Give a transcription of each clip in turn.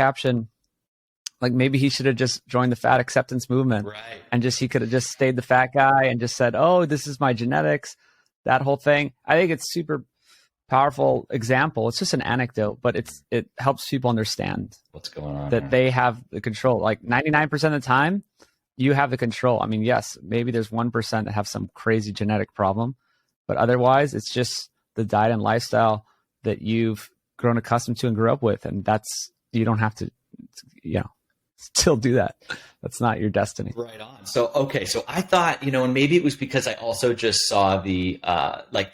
caption, like maybe he should have just joined the fat acceptance movement, right? And he could have just stayed the fat guy and just said, "Oh, this is my genetics," that whole thing. I think it's super powerful example. It's just an anecdote, but it helps people understand what's going on, that they have the control. Like 99% of the time, you have the control. I mean, yes, maybe there's 1% that have some crazy genetic problem, but otherwise, it's just the diet and lifestyle that you've grown accustomed to and grew up with, and you don't have to, still do that. That's not your destiny. Right on. So, okay. So I thought, and maybe it was because I also just saw the,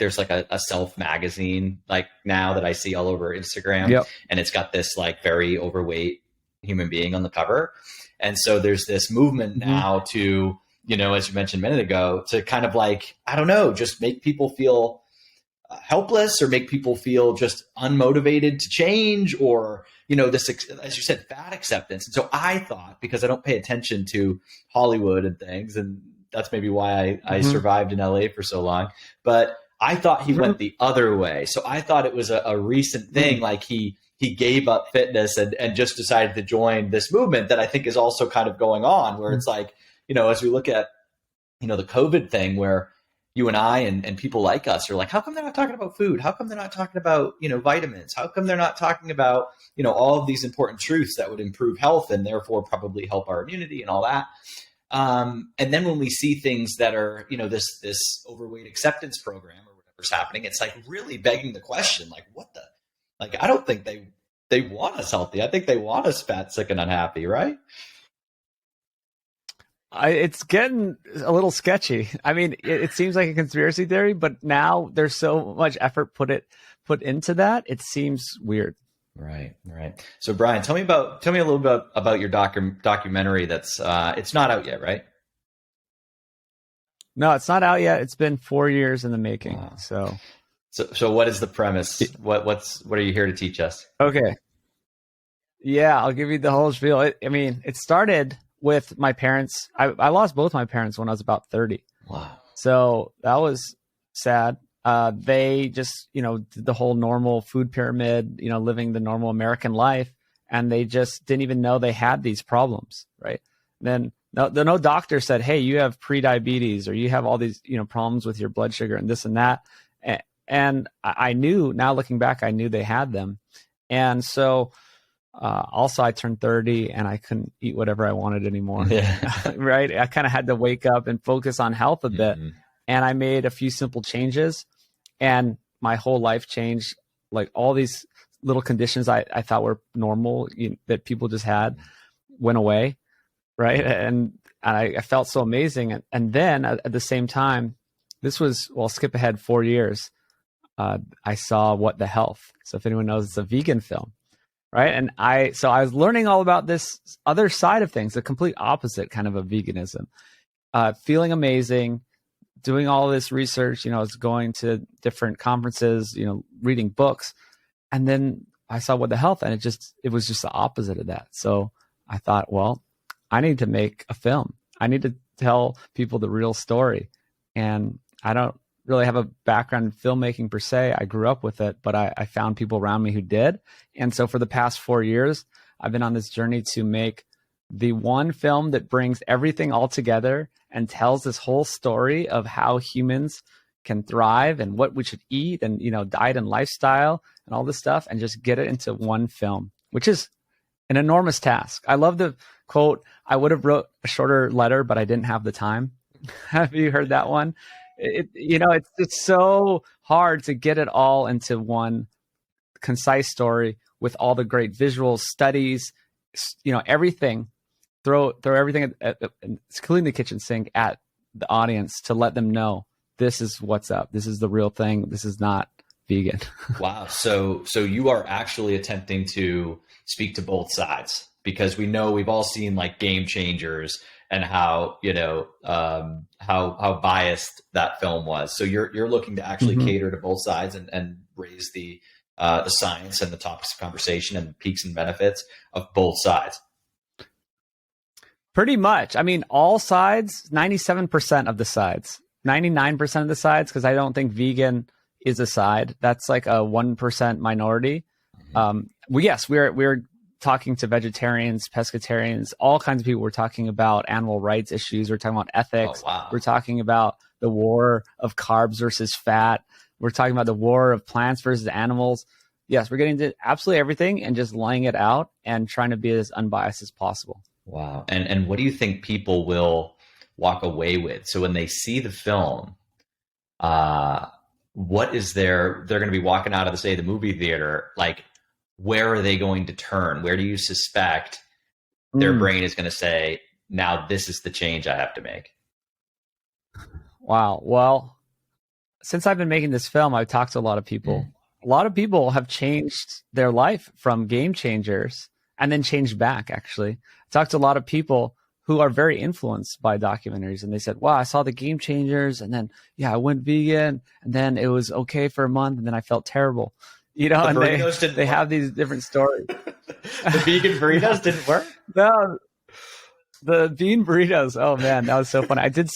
there's like a self magazine, like now that I see all over Instagram. Yep. And it's got this like very overweight human being on the cover. And so there's this movement now to, as you mentioned a minute ago, to kind of like, I don't know, just make people feel helpless or make people feel just unmotivated to change, or this, as you said, fat acceptance. And so I thought, because I don't pay attention to Hollywood and things, and that's maybe why I survived in LA for so long, but I thought he went the other way. So I thought it was a recent thing, like he gave up fitness and just decided to join this movement that I think is also kind of going on, where it's like, as we look at the COVID thing, where you and I and people like us are like, how come they're not talking about food? How come they're not talking about, vitamins? How come they're not talking about, all of these important truths that would improve health and therefore probably help our immunity and all that? And then when we see things that are, this overweight acceptance program or whatever's happening, it's like really begging the question, like, I don't think they want us healthy. I think they want us fat, sick, and unhappy, right? It's getting a little sketchy. I mean, it seems like a conspiracy theory, but now there's so much effort put into that. It seems weird. Right. So Brian, tell me a little bit about your documentary. That's it's not out yet, right? No, it's not out yet. It's been 4 years in the making. Wow. So what is the premise? What are you here to teach us? Okay. Yeah, I'll give you the whole spiel. It started with my parents. I lost both my parents when I was about 30. Wow. So that was sad. They just, did the whole normal food pyramid, living the normal American life. And they just didn't even know they had these problems, right? Then no doctor said, hey, you have pre-diabetes or you have all these, problems with your blood sugar and this and that. And I knew, now looking back, I knew they had them. And so also I turned 30 and I couldn't eat whatever I wanted anymore. Yeah. Right. I kind of had to wake up and focus on health a bit. And I made a few simple changes and my whole life changed. Like all these little conditions I thought were normal, that people just had, went away. Right. And I felt so amazing. And then at the same time, this was, skip ahead 4 years. I saw What the Health. So if anyone knows, it's a vegan film. Right. And I was learning all about this other side of things, the complete opposite kind of a veganism, feeling amazing, doing all this research, I was going to different conferences, reading books. And then I saw What the Health, and it was just the opposite of that. So I thought, well, I need to make a film. I need to tell people the real story. And I don't really have a background in filmmaking per se. I grew up with it, but I found people around me who did. And so for the past 4 years, I've been on this journey to make the one film that brings everything all together and tells this whole story of how humans can thrive and what we should eat and, diet and lifestyle and all this stuff, and just get it into one film, which is an enormous task. I love the quote, I would have wrote a shorter letter, but I didn't have the time. Have you heard that one? It's so hard to get it all into one concise story with all the great visuals, studies, everything. Throw everything, including the kitchen sink, at the audience to let them know this is what's up. This is the real thing. This is not vegan. Wow. So you are actually attempting to speak to both sides, because we know we've all seen like Game Changers and how, how biased that film was. So you're looking to actually cater to both sides and raise the science and the topics of conversation and the peaks and benefits of both sides. Pretty much. I mean, all sides, 97% of the sides, 99% of the sides, because I don't think vegan is a side. That's like a 1% minority. We're talking to vegetarians, pescatarians, all kinds of people. We're talking about animal rights issues. We're talking about ethics. Oh, wow. We're talking about the war of carbs versus fat. We're talking about the war of plants versus animals. Yes, we're getting to absolutely everything and just laying it out and trying to be as unbiased as possible. Wow. And what do you think people will walk away with? So when they see the film, what is they're going to be walking out of the movie theater, like, where are they going to turn? Where do you suspect their brain is going to say, now this is the change I have to make? Wow. Well, since I've been making this film, I've talked to a lot of people. A lot of people have changed their life from game changers and then changed back, actually. I talked to a lot of people who are very influenced by documentaries, and they said, wow, I saw the game changers, and then, yeah, I went vegan, and then it was okay for a month, and then I felt terrible. You know, and they have these different stories. The vegan burritos didn't work? No, the bean burritos. Oh man, that was so funny. I did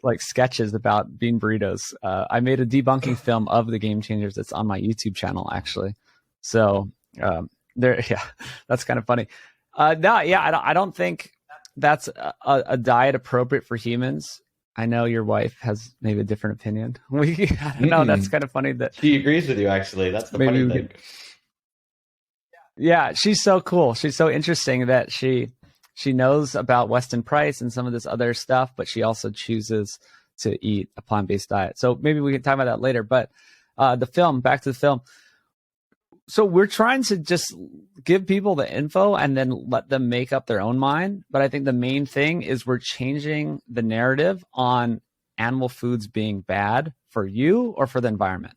like sketches about bean burritos. I made a debunking film of the game changers that's on my YouTube channel, actually. So that's kind of funny. I don't think that's a diet appropriate for humans. I know your wife has maybe a different opinion. I don't know. That's kind of funny that she agrees with you. Actually, that's the funny thing. Yeah, she's so cool. She's so interesting that she knows about Weston Price and some of this other stuff, but she also chooses to eat a plant-based diet. So maybe we can talk about that later. But back to the film. So we're trying to just give people the info and then let them make up their own mind. But I think the main thing is we're changing the narrative on animal foods being bad for you or for the environment.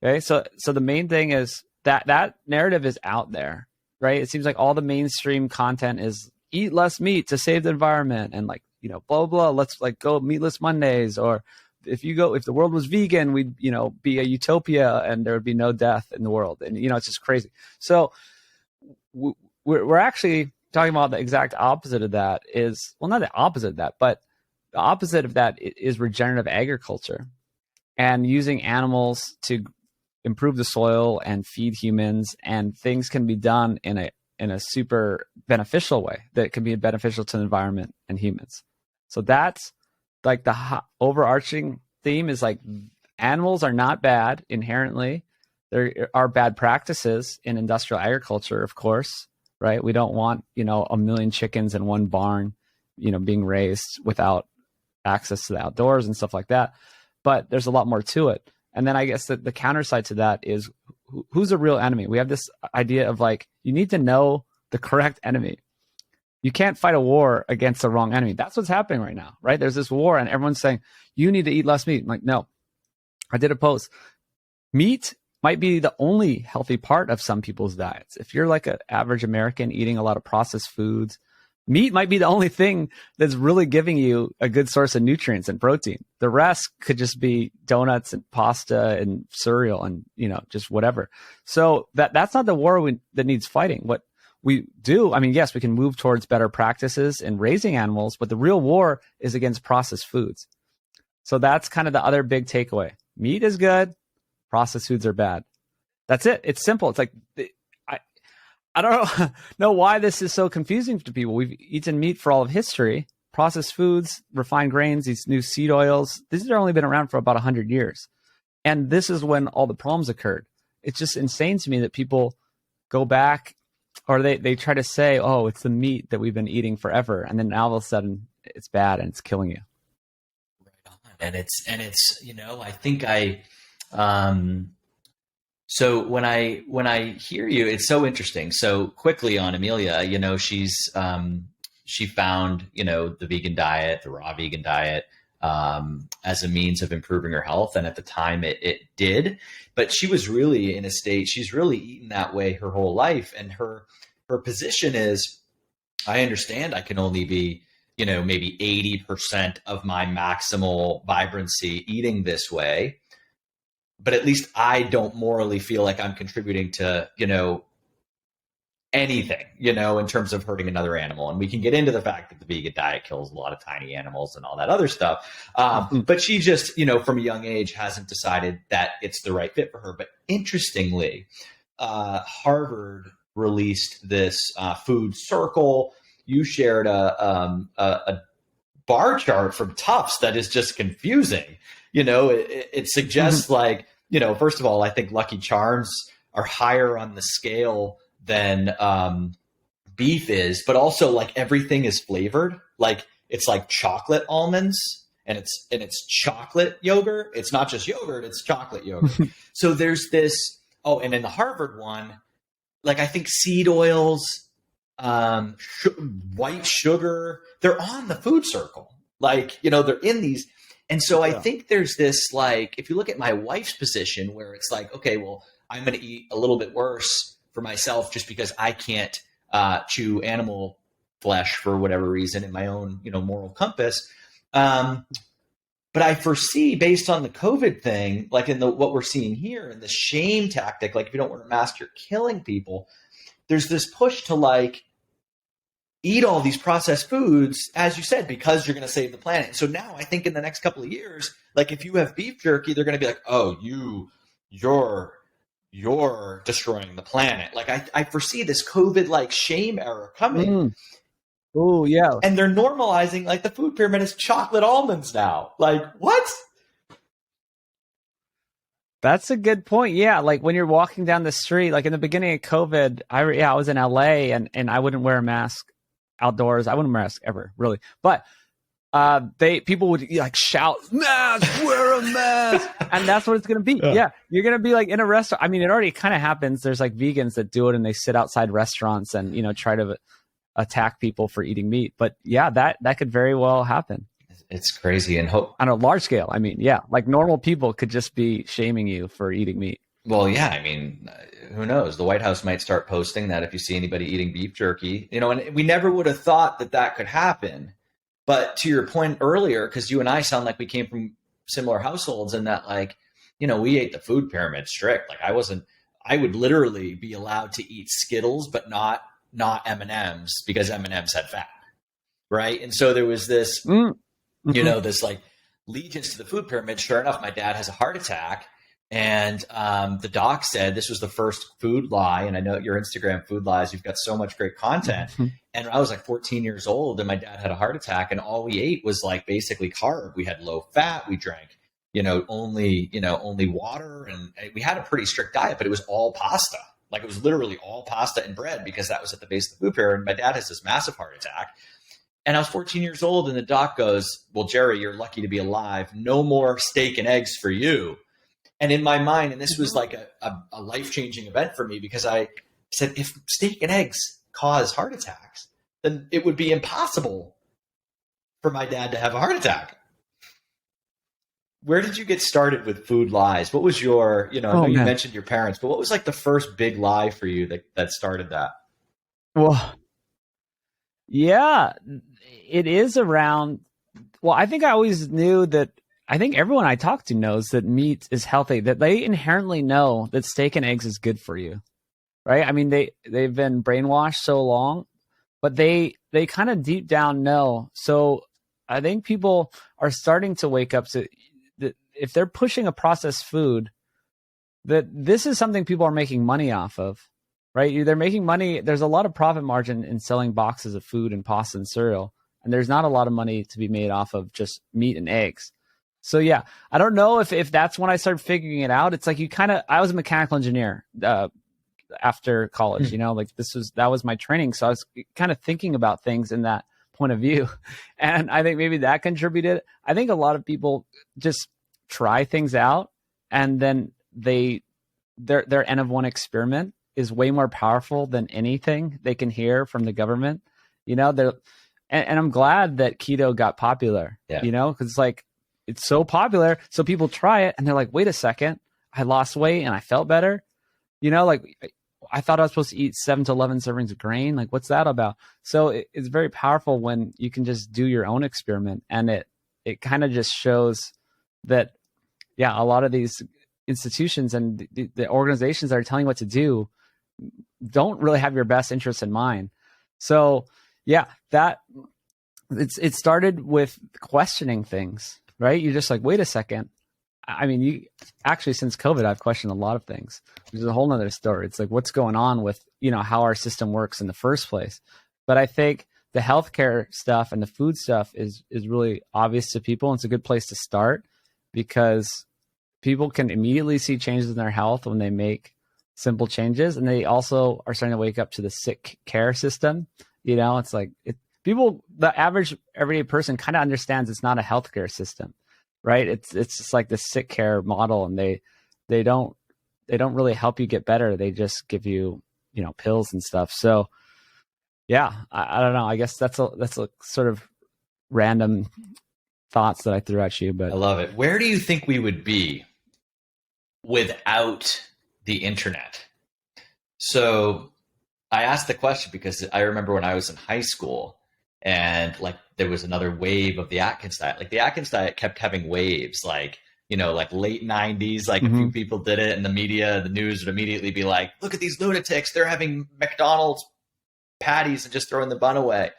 Okay, so the main thing is that narrative is out there, right? It seems like all the mainstream content is eat less meat to save the environment and like, you know, blah, blah, let's like go meatless Mondays, or if the world was vegan, we'd, you know, be a utopia and there would be no death in the world. And, you know, it's just crazy. So we're actually talking about the exact opposite of that is, well, not the opposite of that, but the opposite of that is regenerative agriculture and using animals to improve the soil and feed humans, and things can be done in a super beneficial way that can be beneficial to the environment and humans. So that's like the overarching theme is like animals are not bad inherently. There are bad practices in industrial agriculture, of course, right? We don't want, you know, 1 million chickens in one barn, you know, being raised without access to the outdoors and stuff like that. But there's a lot more to it. And then I guess the counter side to that is who's a real enemy? We have this idea of like, you need to know the correct enemy. You can't fight a war against the wrong enemy. That's what's happening right now, right? There's this war and everyone's saying, you need to eat less meat. I'm like, no. I did a post. Meat might be the only healthy part of some people's diets. If you're like an average American eating a lot of processed foods, meat might be the only thing that's really giving you a good source of nutrients and protein. The rest could just be donuts and pasta and cereal and, you know, just whatever. So that's not the war that needs fighting. What we do, I mean, yes, we can move towards better practices in raising animals, but the real war is against processed foods. So that's kind of the other big takeaway. Meat is good. Processed foods are bad. That's it. It's simple. It's like, I don't know why this is so confusing to people. We've eaten meat for all of history. Processed foods, refined grains, these new seed oils, these have only been around for about 100 years. And this is when all the problems occurred. It's just insane to me that people go back or they try to say, oh, it's the meat that we've been eating forever. And then now all of a sudden it's bad and it's killing you. Right on. And it's, you know, I think so when I hear you, it's so interesting. So quickly on Amelia, you know, she found, you know, the vegan diet, the raw vegan diet, as a means of improving her health. And at the time it did, but she was really in a state, she's really eaten that way her whole life. And her position is, I understand I can only be, you know, maybe 80% of my maximal vibrancy eating this way, but at least I don't morally feel like I'm contributing to, you know, anything, you know, in terms of hurting another animal. And we can get into the fact that the vegan diet kills a lot of tiny animals and all that other stuff. But she just, you know, from a young age hasn't decided that it's the right fit for her. But interestingly, Harvard released this food circle. You shared a bar chart from Tufts that is just confusing. It suggests like, first of all, I think Lucky Charms are higher on the scale than beef is, but also like everything is flavored. Like it's like chocolate almonds and it's chocolate yogurt. It's not just yogurt, it's chocolate yogurt. So there's this, and in the Harvard one, like I think seed oils, white sugar, they're on the food circle. Like, they're in these. And so I think there's this, like, if you look at my wife's position where it's like, okay, well, I'm going to eat a little bit worse for myself just because I can't chew animal flesh for whatever reason in my own, moral compass. But I foresee, based on the COVID thing, like in what we're seeing here, and the shame tactic, like if you don't wear a mask, you're killing people. There's this push to like eat all these processed foods, as you said, because you're going to save the planet. So now I think in the next couple of years, like if you have beef jerky, they're going to be like, oh, you're destroying the planet. Like I foresee this COVID like shame era coming. Oh yeah. And they're normalizing like the food pyramid is chocolate almonds now. Like what? That's a good point. Yeah, like when you're walking down the street, like in the beginning of COVID, I was in LA and I wouldn't wear a mask outdoors. I wouldn't wear a mask ever, really. But people would like shout, "Mask, wear a mask," and that's what it's gonna be. Yeah, you're gonna be like in a restaurant. I mean, it already kind of happens. There's like vegans that do it, and they sit outside restaurants and try to attack people for eating meat. But yeah, that could very well happen. It's crazy and hope on a large scale. I mean, yeah, like normal people could just be shaming you for eating meat. Well, yeah, I mean, who knows? The White House might start posting that if you see anybody eating beef jerky, and we never would have thought that could happen. But to your point earlier, because you and I sound like we came from similar households, and that like, we ate the food pyramid strict. Like I would literally be allowed to eat Skittles, but not M&Ms because M&Ms had fat. Right. And so there was this, this like allegiance to the food pyramid. Sure enough, my dad has a heart attack. And the doc said this was the first food lie. And I know your Instagram food lies, you've got so much great content. And I was like 14 years old and my dad had a heart attack and all we ate was like basically carb. We had low fat. We drank, only water. And we had a pretty strict diet, but it was all pasta. Like it was literally all pasta and bread because that was at the base of the food pyramid. My dad has this massive heart attack. And I was 14 years old and the doc goes, well, Jerry, you're lucky to be alive. No more steak and eggs for you. And in my mind, and this was like a life-changing event for me because I said, if steak and eggs cause heart attacks, then it would be impossible for my dad to have a heart attack. Where did you get started with food lies? What was your, I know you mentioned your parents, but what was like the first big lie for you that started that? Well, yeah, it is around, well, I think I always knew that, I think everyone I talk to knows that meat is healthy, that they inherently know that steak and eggs is good for you, right? I mean, they've been brainwashed so long, but they kind of deep down know. So I think people are starting to wake up to that if they're pushing a processed food, that this is something people are making money off of, right? They're making money. There's a lot of profit margin in selling boxes of food and pasta and cereal, and there's not a lot of money to be made off of just meat and eggs. So yeah, I don't know if that's when I started figuring it out. It's like I was a mechanical engineer after college, like that was my training. So I was kind of thinking about things in that point of view. And I think maybe that contributed. I think a lot of people just try things out and then their N of one experiment is way more powerful than anything they can hear from the government. And I'm glad that keto got popular, because like, it's so popular. So people try it and they're like, wait a second, I lost weight and I felt better. Like I thought I was supposed to eat 7 to 11 servings of grain. Like, what's that about? So it's very powerful when you can just do your own experiment. And it kind of just shows that, yeah, a lot of these institutions and the organizations that are telling you what to do don't really have your best interests in mind. So yeah, it started with questioning things. Right? You're just like, wait a second. I mean, you actually, since COVID, I've questioned a lot of things, which is a whole nother story. It's like, what's going on with, how our system works in the first place. But I think the healthcare stuff and the food stuff is really obvious to people. And it's a good place to start because people can immediately see changes in their health when they make simple changes. And they also are starting to wake up to the sick care system. It's like the average everyday person kind of understands it's not a healthcare system, right? It's just like the sick care model, and they don't really help you get better. They just give you, pills and stuff. So yeah, I don't know. I guess that's a sort of random thoughts that I threw at you, but I love it. Where do you think we would be without the internet? So I asked the question because I remember when I was in high school and like there was another wave of the Atkins diet. Like the Atkins diet kept having waves, like, like late 90s, like a few people did it, and the media, the news would immediately be like, look at these lunatics. They're having McDonald's patties and just throwing the bun away.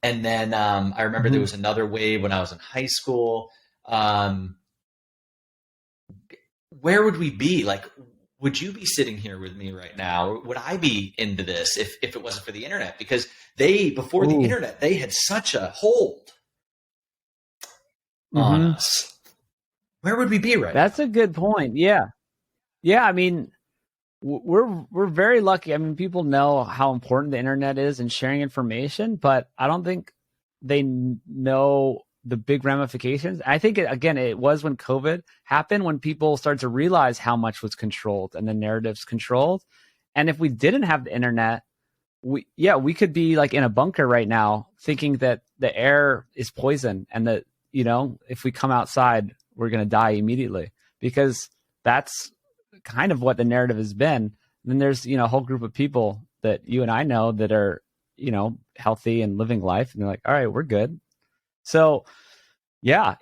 And then I remember there was another wave when I was in high school. Where would we be? Like, would you be sitting here with me right now? Or would I be into this if it wasn't for the internet? Because before the internet, they had such a hold on us. Where would we be right now? That's a good point. Yeah. Yeah. I mean, we're very lucky. I mean, people know how important the internet is in sharing information, but I don't think they know the big ramifications. I think it was when COVID happened, when people started to realize how much was controlled and the narratives controlled. And if we didn't have the internet, we could be like in a bunker right now thinking that the air is poison and that, if we come outside, we're going to die immediately, because that's kind of what the narrative has been. And then there's, a whole group of people that you and I know that are, healthy and living life. And they're like, all right, we're good. So yeah,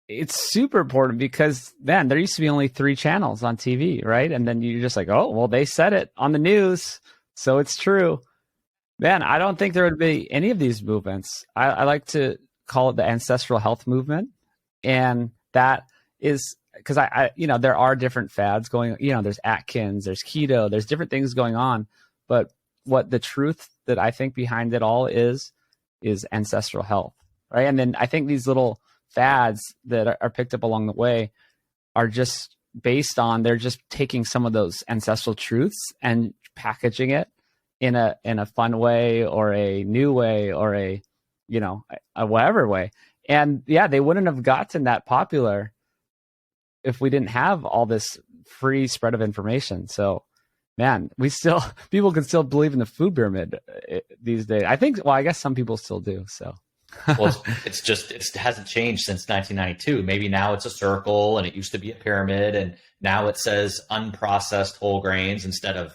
it's super important because then there used to be only 3 channels on TV, right? And then you're just like, oh, well, they said it on the news, so it's true. Man, I don't think there would be any of these movements. I like to call it the ancestral health movement. And that is because there are different fads going, there's Atkins, there's keto, there's different things going on. But what the truth that I think behind it all is ancestral health, right? And then I think these little fads that are picked up along the way are just based on, they're just taking some of those ancestral truths and packaging it in a fun way or a new way or a whatever way. And yeah, they wouldn't have gotten that popular if we didn't have all this free spread of information. So man, people can still believe in the food pyramid these days. I think, well, I guess some people still do. So, well, it hasn't changed since 1992. Maybe now it's a circle and it used to be a pyramid, and now it says unprocessed whole grains instead of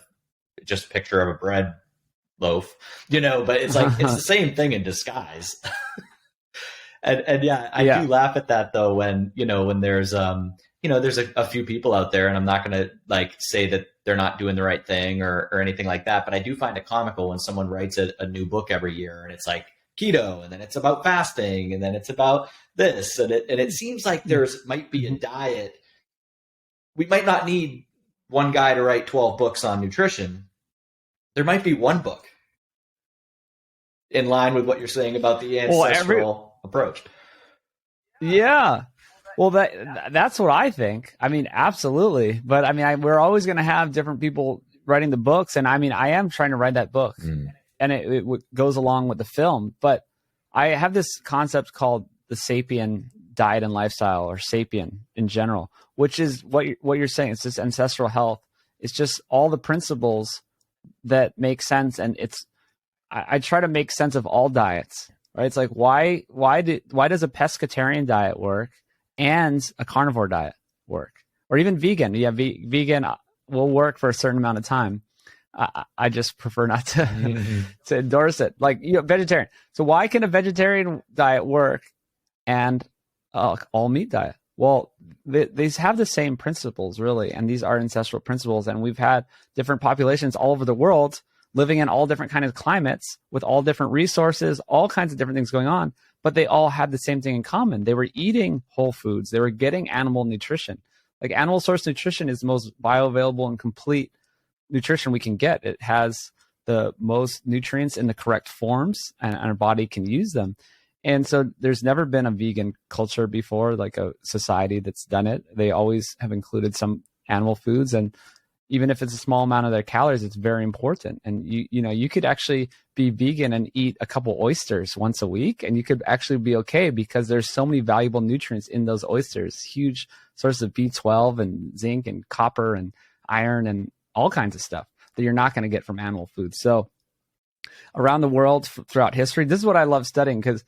just a picture of a bread loaf, but it's like, it's the same thing in disguise. and yeah, I do laugh at that though, when there's, there's a few people out there, and I'm not going to like say that they're not doing the right thing or anything like that. But I do find it comical when someone writes a new book every year and it's like keto, and then it's about fasting, and then it's about this. And it seems like might be a diet. We might not need one guy to write 12 books on nutrition. There might be one book in line with what you're saying about the ancestral approach. Yeah. Well, that's what I think. I mean, absolutely. But I mean, we're always going to have different people writing the books. And I mean, I am trying to write that book, and it goes along with the film. But I have this concept called the Sapien Diet and Lifestyle, or Sapien in general, which is what you're saying. It's just ancestral health. It's just all the principles that make sense. And I try to make sense of all diets, right? It's like, why does a pescatarian diet work and a carnivore diet work, or even vegan? Yeah, vegan will work for a certain amount of time. I just prefer not to to endorse it. Like, vegetarian. So why can a vegetarian diet work and all meat diet? Well, these have the same principles, really, and these are ancestral principles. And we've had different populations all over the world living in all different kinds of climates with all different resources, all kinds of different things going on. but they all had the same thing in common. They were eating whole foods. They were getting animal nutrition. Like animal source nutrition is the most bioavailable and complete nutrition we can get. It has the most nutrients in the correct forms, and our body can use them. And so there's never been a vegan culture before, like a society that's done it. They always have included some animal foods, and even if it's a small amount of their calories, it's very important. And you could actually be vegan and eat a couple oysters once a week, and you could actually be okay because there's so many valuable nutrients in those oysters, huge sources of B12 and zinc and copper and iron and all kinds of stuff that you're not going to get from animal foods. So around the world throughout history, this is what I love studying, because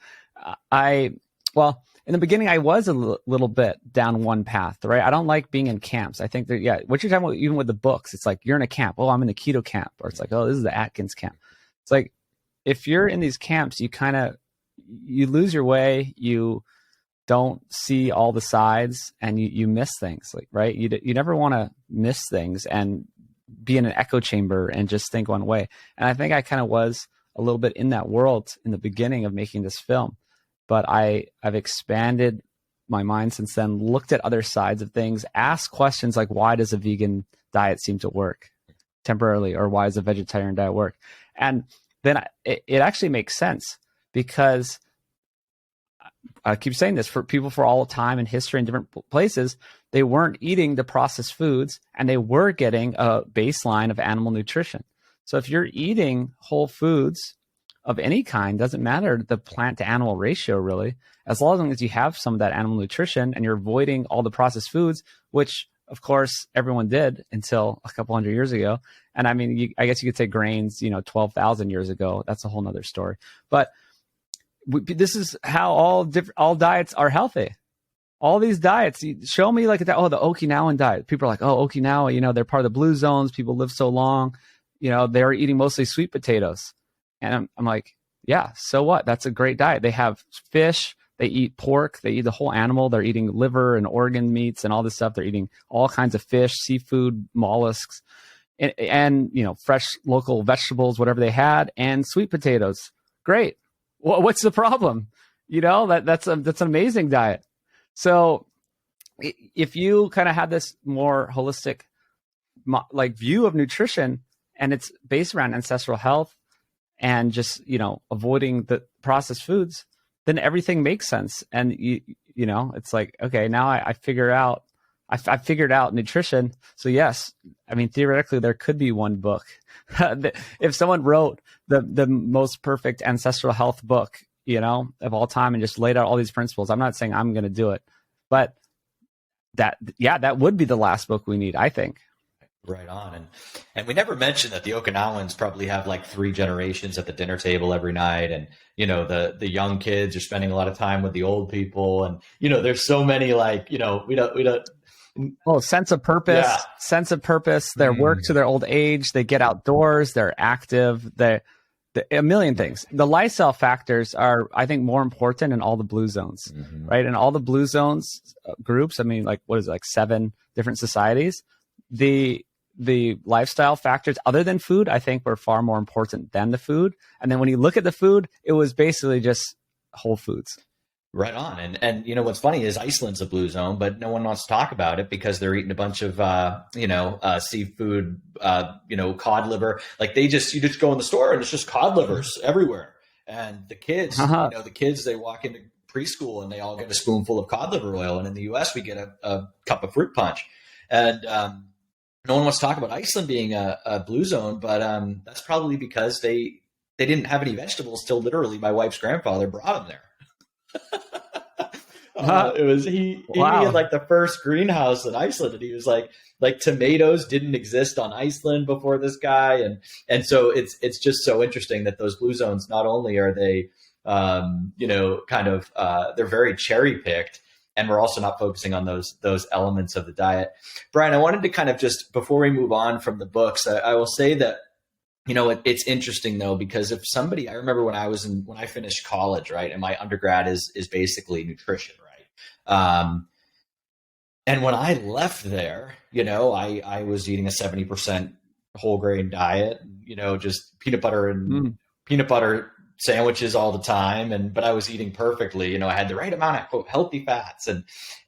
in the beginning, I was a little bit down one path, right? I don't like being in camps. I think that, what you're talking about, even with the books, it's like you're in a camp. Oh, I'm in the keto camp. Or it's like, oh, this is the Atkins camp. It's like, if you're in these camps, you lose your way. You don't see all the sides, and you miss things, like, right? You never want to miss things and be in an echo chamber and just think one way. And I think I kind of was a little bit in that world in the beginning of making this film. But I've expanded my mind since then, looked at other sides of things, asked questions like, why does a vegan diet seem to work temporarily? Or why does a vegetarian diet work? And then it actually makes sense, because I keep saying this, for people for all time in history in different places, they weren't eating the processed foods, and they were getting a baseline of animal nutrition. So if you're eating whole foods of any kind, doesn't matter the plant to animal ratio, really, as long as you have some of that animal nutrition and you're avoiding all the processed foods, which of course everyone did until a couple hundred years ago. And I mean, I guess you could say grains, 12,000 years ago, that's a whole nother story. But this is how all diets are healthy. All these diets, show me like that. Oh, the Okinawan diet. People are like, oh, Okinawa, they're part of the blue zones. People live so long. They're eating mostly sweet potatoes. And I'm like, yeah, so what? That's a great diet. They have fish, they eat pork, they eat the whole animal. They're eating liver and organ meats and all this stuff. They're eating all kinds of fish, seafood, mollusks, and fresh local vegetables, whatever they had, and sweet potatoes. Great. What's the problem? That's an amazing diet. So if you kind of have this more holistic view of nutrition, and it's based around ancestral health, and just, avoiding the processed foods, then everything makes sense. And it's like, okay, now I figured out nutrition. So yes, I mean, theoretically there could be one book. If someone wrote the most perfect ancestral health book, of all time, and just laid out all these principles, I'm not saying I'm going to do it, but that would be the last book we need, I think. Right on. And we never mentioned that the Okinawans probably have like 3 generations at the dinner table every night. And, the young kids are spending a lot of time with the old people. And, there's so many we don't. Oh, sense of purpose, their work to their old age, they get outdoors, they're active, a million things. The lifestyle factors are, I think, more important in all the blue zones, right? In all the blue zones groups, I mean, like, what is it, like 7 different societies? The lifestyle factors other than food, I think, were far more important than the food. And then when you look at the food, it was basically just whole foods. Right on. And what's funny is Iceland's a blue zone, but no one wants to talk about it because they're eating a bunch of seafood, cod liver. Like you just go in the store and it's just cod livers everywhere. And the kids, they walk into preschool and they all get a spoonful of cod liver oil. And in the US, we get a cup of fruit punch. And no one wants to talk about Iceland being a blue zone, but that's probably because they didn't have any vegetables till literally my wife's grandfather brought them there. It was he had like the first greenhouse in Iceland, and he was like tomatoes didn't exist on Iceland before this guy, and so it's just so interesting that those blue zones, not only are they they're very cherry picked, and we're also not focusing on those elements of the diet. Brian, I wanted to kind of just, before we move on from the books, I will say that it's interesting though, because if somebody, I remember when I finished college, right, and my undergrad is basically nutrition, right, and when I left there, I was eating a 70% whole grain diet, just peanut butter and peanut butter sandwiches all the time, but I was eating perfectly. You know, I had the right amount of quote healthy fats and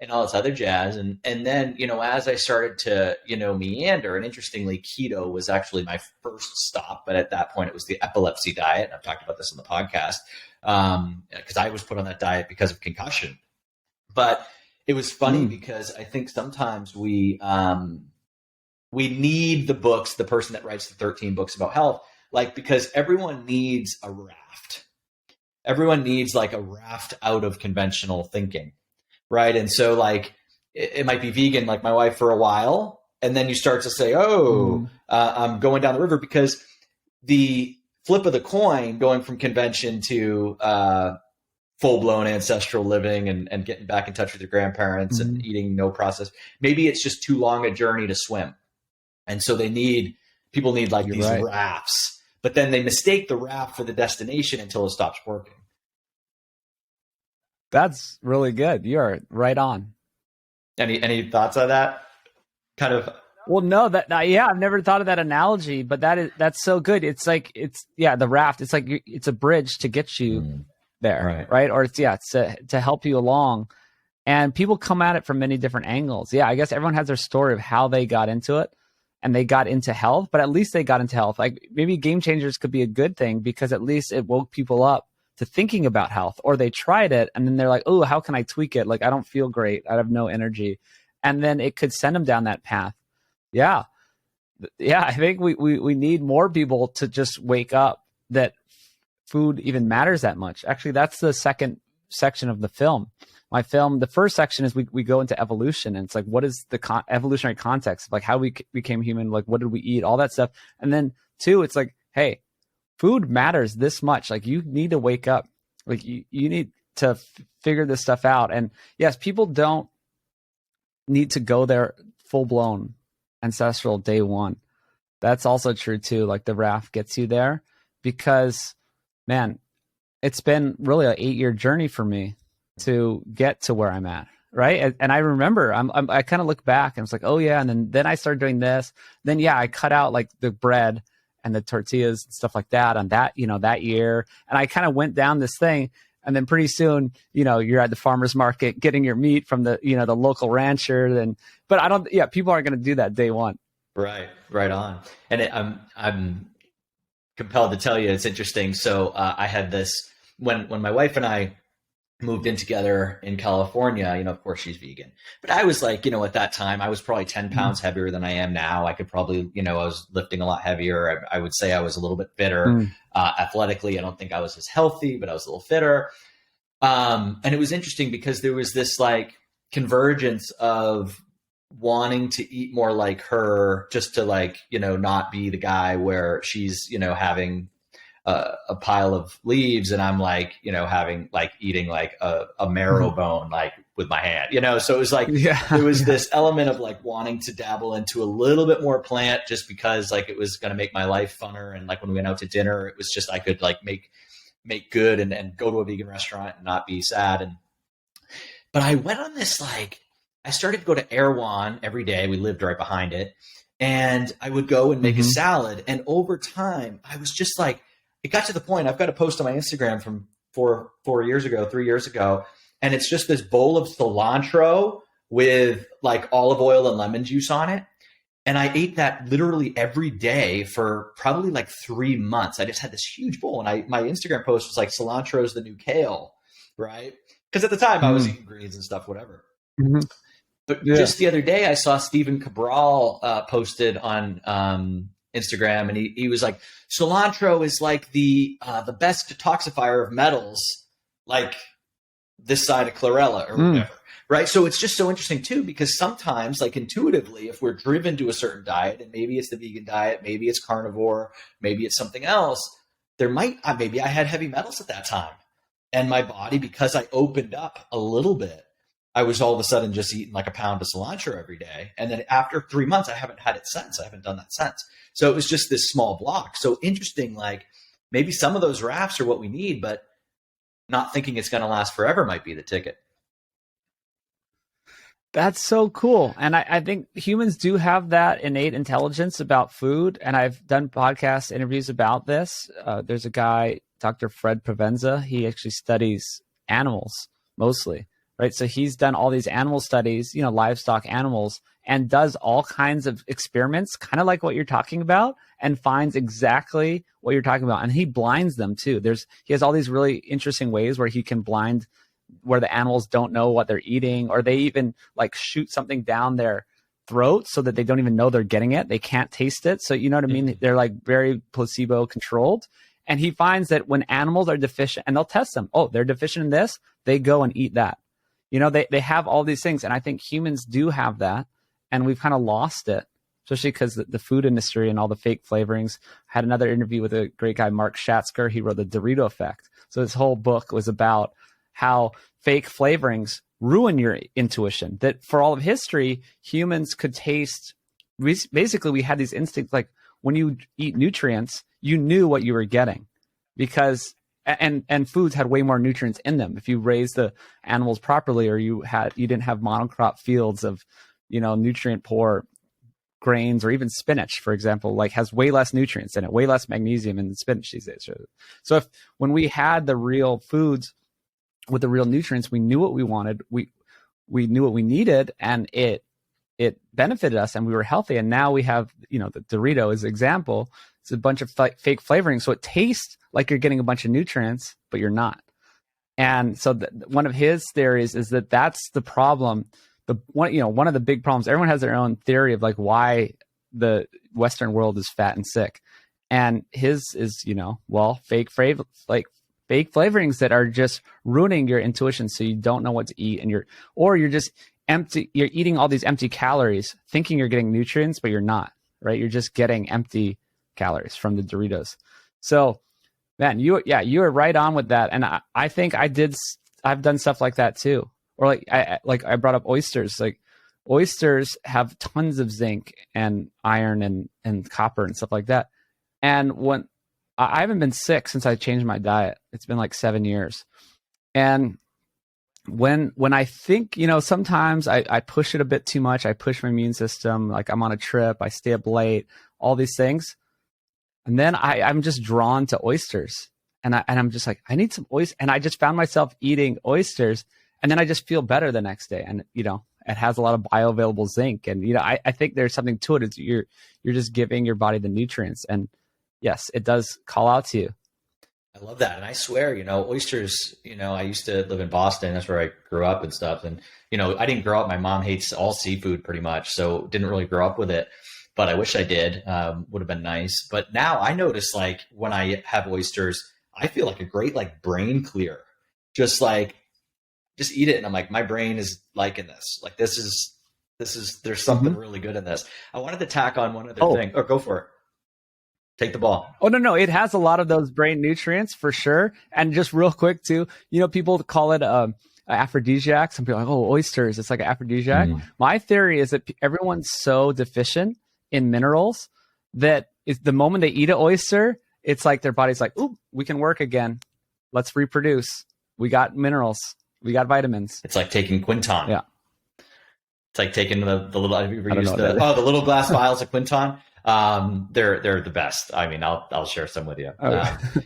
all this other jazz. And then, you know, as I started to, you know, meander, and interestingly, keto was actually my first stop, but at that point it was the epilepsy diet. I've talked about this on the podcast, because I was put on that diet because of concussion. But it was funny because I think sometimes we need the books, the person that writes the 13 books about health, like, because everyone needs a raft. Everyone needs like a raft out of conventional thinking, right? And so like it might be vegan, like my wife for a while, and then you start to say, I'm going down the river, because the flip of the coin going from convention to full-blown ancestral living and getting back in touch with your grandparents and eating no processed, maybe it's just too long a journey to swim. And so people need like these rafts, but then they mistake the raft for the destination until it stops working. That's really good. You're right on. Any thoughts on that? Kind of. Well, no, I've never thought of that analogy, but that's so good. It's like, the raft. It's like, it's a bridge to get you there. Right. Or it's to help you along, and people come at it from many different angles. Yeah. I guess everyone has their story of how they got into it. And they got into health, but at least they got into health. Like maybe Game Changers could be a good thing, because at least it woke people up to thinking about health, or they tried it and then they're like, oh, how can I tweak it? Like, I don't feel great. I have no energy. And then it could send them down that path. Yeah. Yeah. I think we need more people to just wake up that food even matters that much. Actually, that's the second section of the film. My film, the first section is we go into evolution, and it's like, what is the evolutionary context of like how we became human? Like, what did we eat? All that stuff. And then 2, it's like, hey, food matters this much. Like, you need to wake up. Like, you need to figure this stuff out. And yes, people don't need to go there full blown ancestral day one. That's also true too. Like, the raft gets you there, because, man, it's been really an 8-year journey for me to get to where I'm at. Right. And I remember I kind of look back and it's like, oh yeah. And then I started doing this. Then, I cut out like the bread and the tortillas and stuff like that on that, that year. And I kind of went down this thing. And then pretty soon, you're at the farmer's market getting your meat from the, the local rancher. But people aren't going to do that day one. Right. Right on. And I'm compelled to tell you, it's interesting. So I had this, when my wife and I moved in together in California, of course she's vegan, but I was like, at that time I was probably 10 pounds heavier than I am now. I could probably, I was lifting a lot heavier. I would say I was a little bit fitter, athletically. I don't think I was as healthy, but I was a little fitter. And it was interesting because there was this like convergence of wanting to eat more like her, just to like, not be the guy where she's, having a pile of leaves and I'm like, having like eating like a marrow bone, like with my hand, so it was like, there was this element of like wanting to dabble into a little bit more plant, just because like it was going to make my life funner. And like when we went out to dinner, it was just, I could like make good and go to a vegan restaurant and not be sad. But I went on this, like, I started to go to Erewhon every day. We lived right behind it. And I would go and make a salad. And over time, I was just like, it got to the point, I've got a post on my Instagram from 3 years ago. And it's just this bowl of cilantro with like olive oil and lemon juice on it. And I ate that literally every day for probably like 3 months. I just had this huge bowl. And my Instagram post was like, cilantro is the new kale, right? Because at the time I was eating greens and stuff, whatever. But just the other day, I saw Stephen Cabral posted on Instagram, and he was like, cilantro is like the best detoxifier of metals, like this side of chlorella or whatever, right? So it's just so interesting too, because sometimes, like intuitively, if we're driven to a certain diet, and maybe it's the vegan diet, maybe it's carnivore, maybe it's something else, maybe I had heavy metals at that time, and my body, because I opened up a little bit, I was all of a sudden just eating like a pound of cilantro every day. And then after 3 months, I haven't had it since. I haven't done that since. So it was just this small block. So interesting, like maybe some of those rafts are what we need, but not thinking it's going to last forever might be the ticket. That's so cool. And I think humans do have that innate intelligence about food. And I've done podcast interviews about this. There's a guy, Dr. Fred Provenza. He actually studies animals mostly, right? So he's done all these animal studies, livestock animals, and does all kinds of experiments, kind of like what you're talking about, and finds exactly what you're talking about. And he blinds them too. He has all these really interesting ways where he can blind where the animals don't know what they're eating, or they even like shoot something down their throat so that they don't even know they're getting it. They can't taste it. So you know what I mean? They're like very placebo controlled. And he finds that when animals are deficient, and they'll test them, oh, they're deficient in this, they go and eat that. They have all these things. And I think humans do have that. And we've kind of lost it, especially because the food industry and all the fake flavorings. I had another interview with a great guy, Mark Schatzker. He wrote The Dorito Effect. So his whole book was about how fake flavorings ruin your intuition, that for all of history, humans could taste. Basically, we had these instincts, like when you eat nutrients, you knew what you were getting because, and foods had way more nutrients in them. If you raised the animals properly, or you didn't have monocrop fields of, nutrient poor grains, or even spinach, for example, like has way less nutrients in it, way less magnesium in spinach these days. So when we had the real foods with the real nutrients, we knew what we wanted, we knew what we needed, and it benefited us, and we were healthy. And now we have, the Dorito as an example. It's a bunch of fake flavoring, so it tastes like you're getting a bunch of nutrients, but you're not. And so one of his theories is that that's the problem. One of the big problems. Everyone has their own theory of like why the Western world is fat and sick, and his is fake flavorings that are just ruining your intuition, so you don't know what to eat, and you're just empty. You're eating all these empty calories, thinking you're getting nutrients, but you're not. Right? You're just getting empty calories from the Doritos. So, man, you are right on with that, and I think I've done stuff like that too. Or I brought up oysters. Like oysters have tons of zinc and iron and copper and stuff like that. And when I haven't been sick since I changed my diet, it's been like 7 years. And when I think, sometimes I push it a bit too much. I push my immune system. Like I'm on a trip, I stay up late, all these things. And then I'm just drawn to oysters. And I'm just like, I need some oysters. And I just found myself eating oysters. And then I just feel better the next day. And, it has a lot of bioavailable zinc. And, I think there's something to it. It's you're just giving your body the nutrients. And yes, it does call out to you. I love that. And I swear, oysters, I used to live in Boston. That's where I grew up and stuff. And, I didn't grow up. My mom hates all seafood pretty much. So didn't really grow up with it. But I wish I did. Would have been nice. But now I notice like when I have oysters, I feel like a great like brain clear. Just eat it. And I'm like, my brain is liking this. Like there's something really good in this. I wanted to tack on one other thing. Or go for it. Take the ball. Oh, no. It has a lot of those brain nutrients for sure. And just real quick too, people call it aphrodisiac. Some people are like, oh, oysters, it's like an aphrodisiac. My theory is that everyone's so deficient in minerals that is the moment they eat an oyster, it's like their body's like, ooh, we can work again. Let's reproduce. We got minerals. We got vitamins. It's like taking Quinton. Yeah. It's like taking the little, have you ever used the little glass vials of Quinton? They're the best. I mean, I'll share some with you.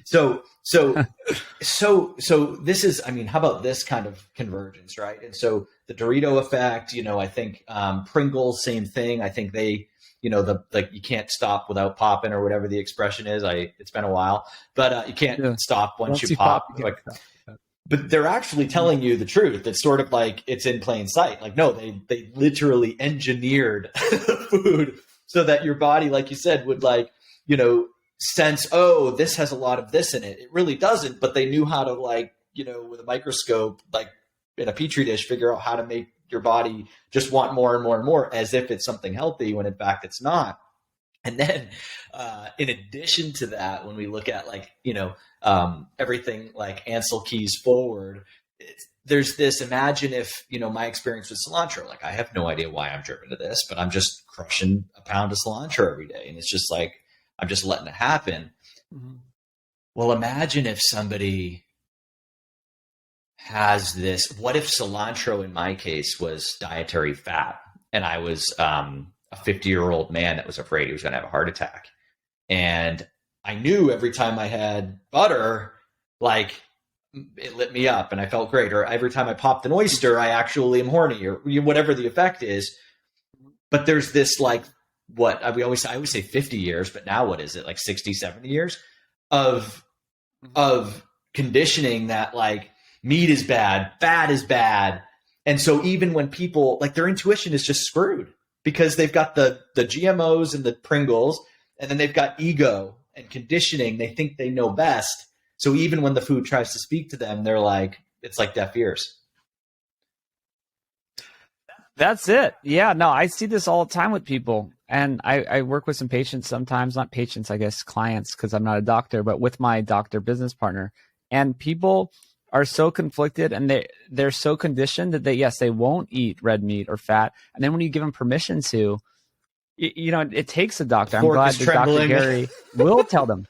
So this is, how about this kind of convergence, right? And so the Dorito effect, I think, Pringles, same thing. I think they, you can't stop without popping or whatever the expression is. It's been a while, but you can't stop once you pop. But they're actually telling you the truth. It's sort of like it's in plain sight. Like, no, they literally engineered the food so that your body, like you said, would sense, oh, this has a lot of this in it. It really doesn't, but they knew how to with a microscope, like in a petri dish, figure out how to make your body just want more and more and more as if it's something healthy when in fact it's not. And then in addition to that, when we look at everything like Ansel Keys forward, there's this, imagine if, my experience with cilantro, like I have no idea why I'm driven to this, but I'm just crushing a pound of cilantro every day. And it's just like, I'm just letting it happen. Mm-hmm. Well, imagine if somebody has this, what if cilantro in my case was dietary fat and I was a 50-year-old man that was afraid he was going to have a heart attack. And I knew every time I had butter, like it lit me up and I felt great. Or every time I popped an oyster, I actually am horny, or whatever the effect is. But there's this like, I always say 50 years, but now what is it, like 60, 70 years of conditioning that like meat is bad, fat is bad. And so even when people like, their intuition is just screwed because they've got the GMOs and the Pringles, and then they've got ego and conditioning. They think they know best. So even when the food tries to speak to them, they're like, it's like deaf ears. That's it. Yeah, no, I see this all the time with people. And I work with some patients sometimes, not patients, I guess, clients, because I'm not a doctor, but with my doctor business partner. And people are so conflicted and they're so conditioned that they won't eat red meat or fat. And then when you give them permission to, it takes a doctor. I'm glad that Dr. Gary will tell them.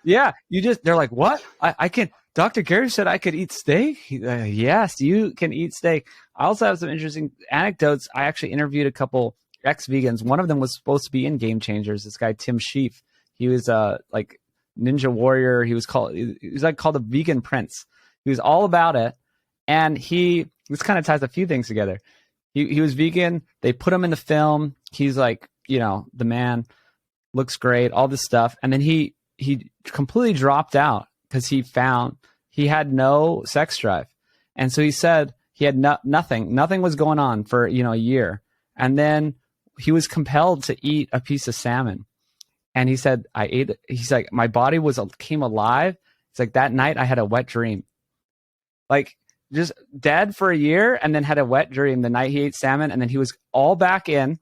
Yeah. They're like, what? I can. Dr. Gary said I could eat steak. Yes, you can eat steak. I also have some interesting anecdotes. I actually interviewed a couple ex-vegans. One of them was supposed to be in Game Changers. This guy, Tim Sheaf. He was like Ninja Warrior. He was called the Vegan Prince. He was all about it. And this kind of ties a few things together. He was vegan. They put him in the film. He's like, the man, looks great, all this stuff. And then he completely dropped out because he found he had no sex drive. And so he said he had nothing was going on for, a year. And then he was compelled to eat a piece of salmon. And he said, he's like, my body came alive. It's like that night I had a wet dream. Like just dead for a year and then had a wet dream the night he ate salmon. And then he was all back in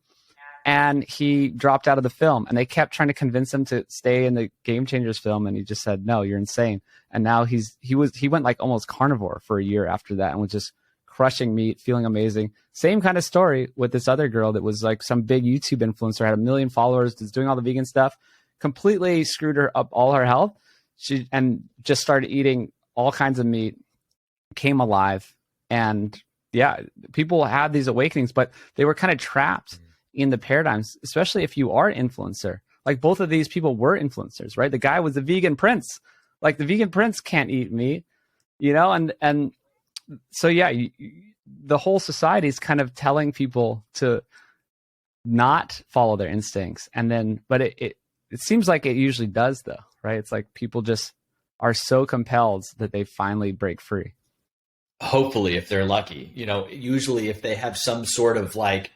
and he dropped out of the film. And they kept trying to convince him to stay in the Game Changers film. And he just said, no, you're insane. And now he went like almost carnivore for a year after that and was just crushing meat, feeling amazing. Same kind of story with this other girl that was like some big YouTube influencer, had 1 million followers, was doing all the vegan stuff, completely screwed her up all her health. And just started eating all kinds of meat, came alive. And yeah, people had these awakenings, but they were kind of trapped in the paradigms, especially if you are an influencer. Like both of these people were influencers, right? The guy was the vegan prince. Like the vegan prince can't eat meat, and so yeah, the whole society is kind of telling people to not follow their instincts. And then, but it seems like it usually does though, right? It's like people just are so compelled that they finally break free. Hopefully, if they're lucky, usually if they have some sort of like,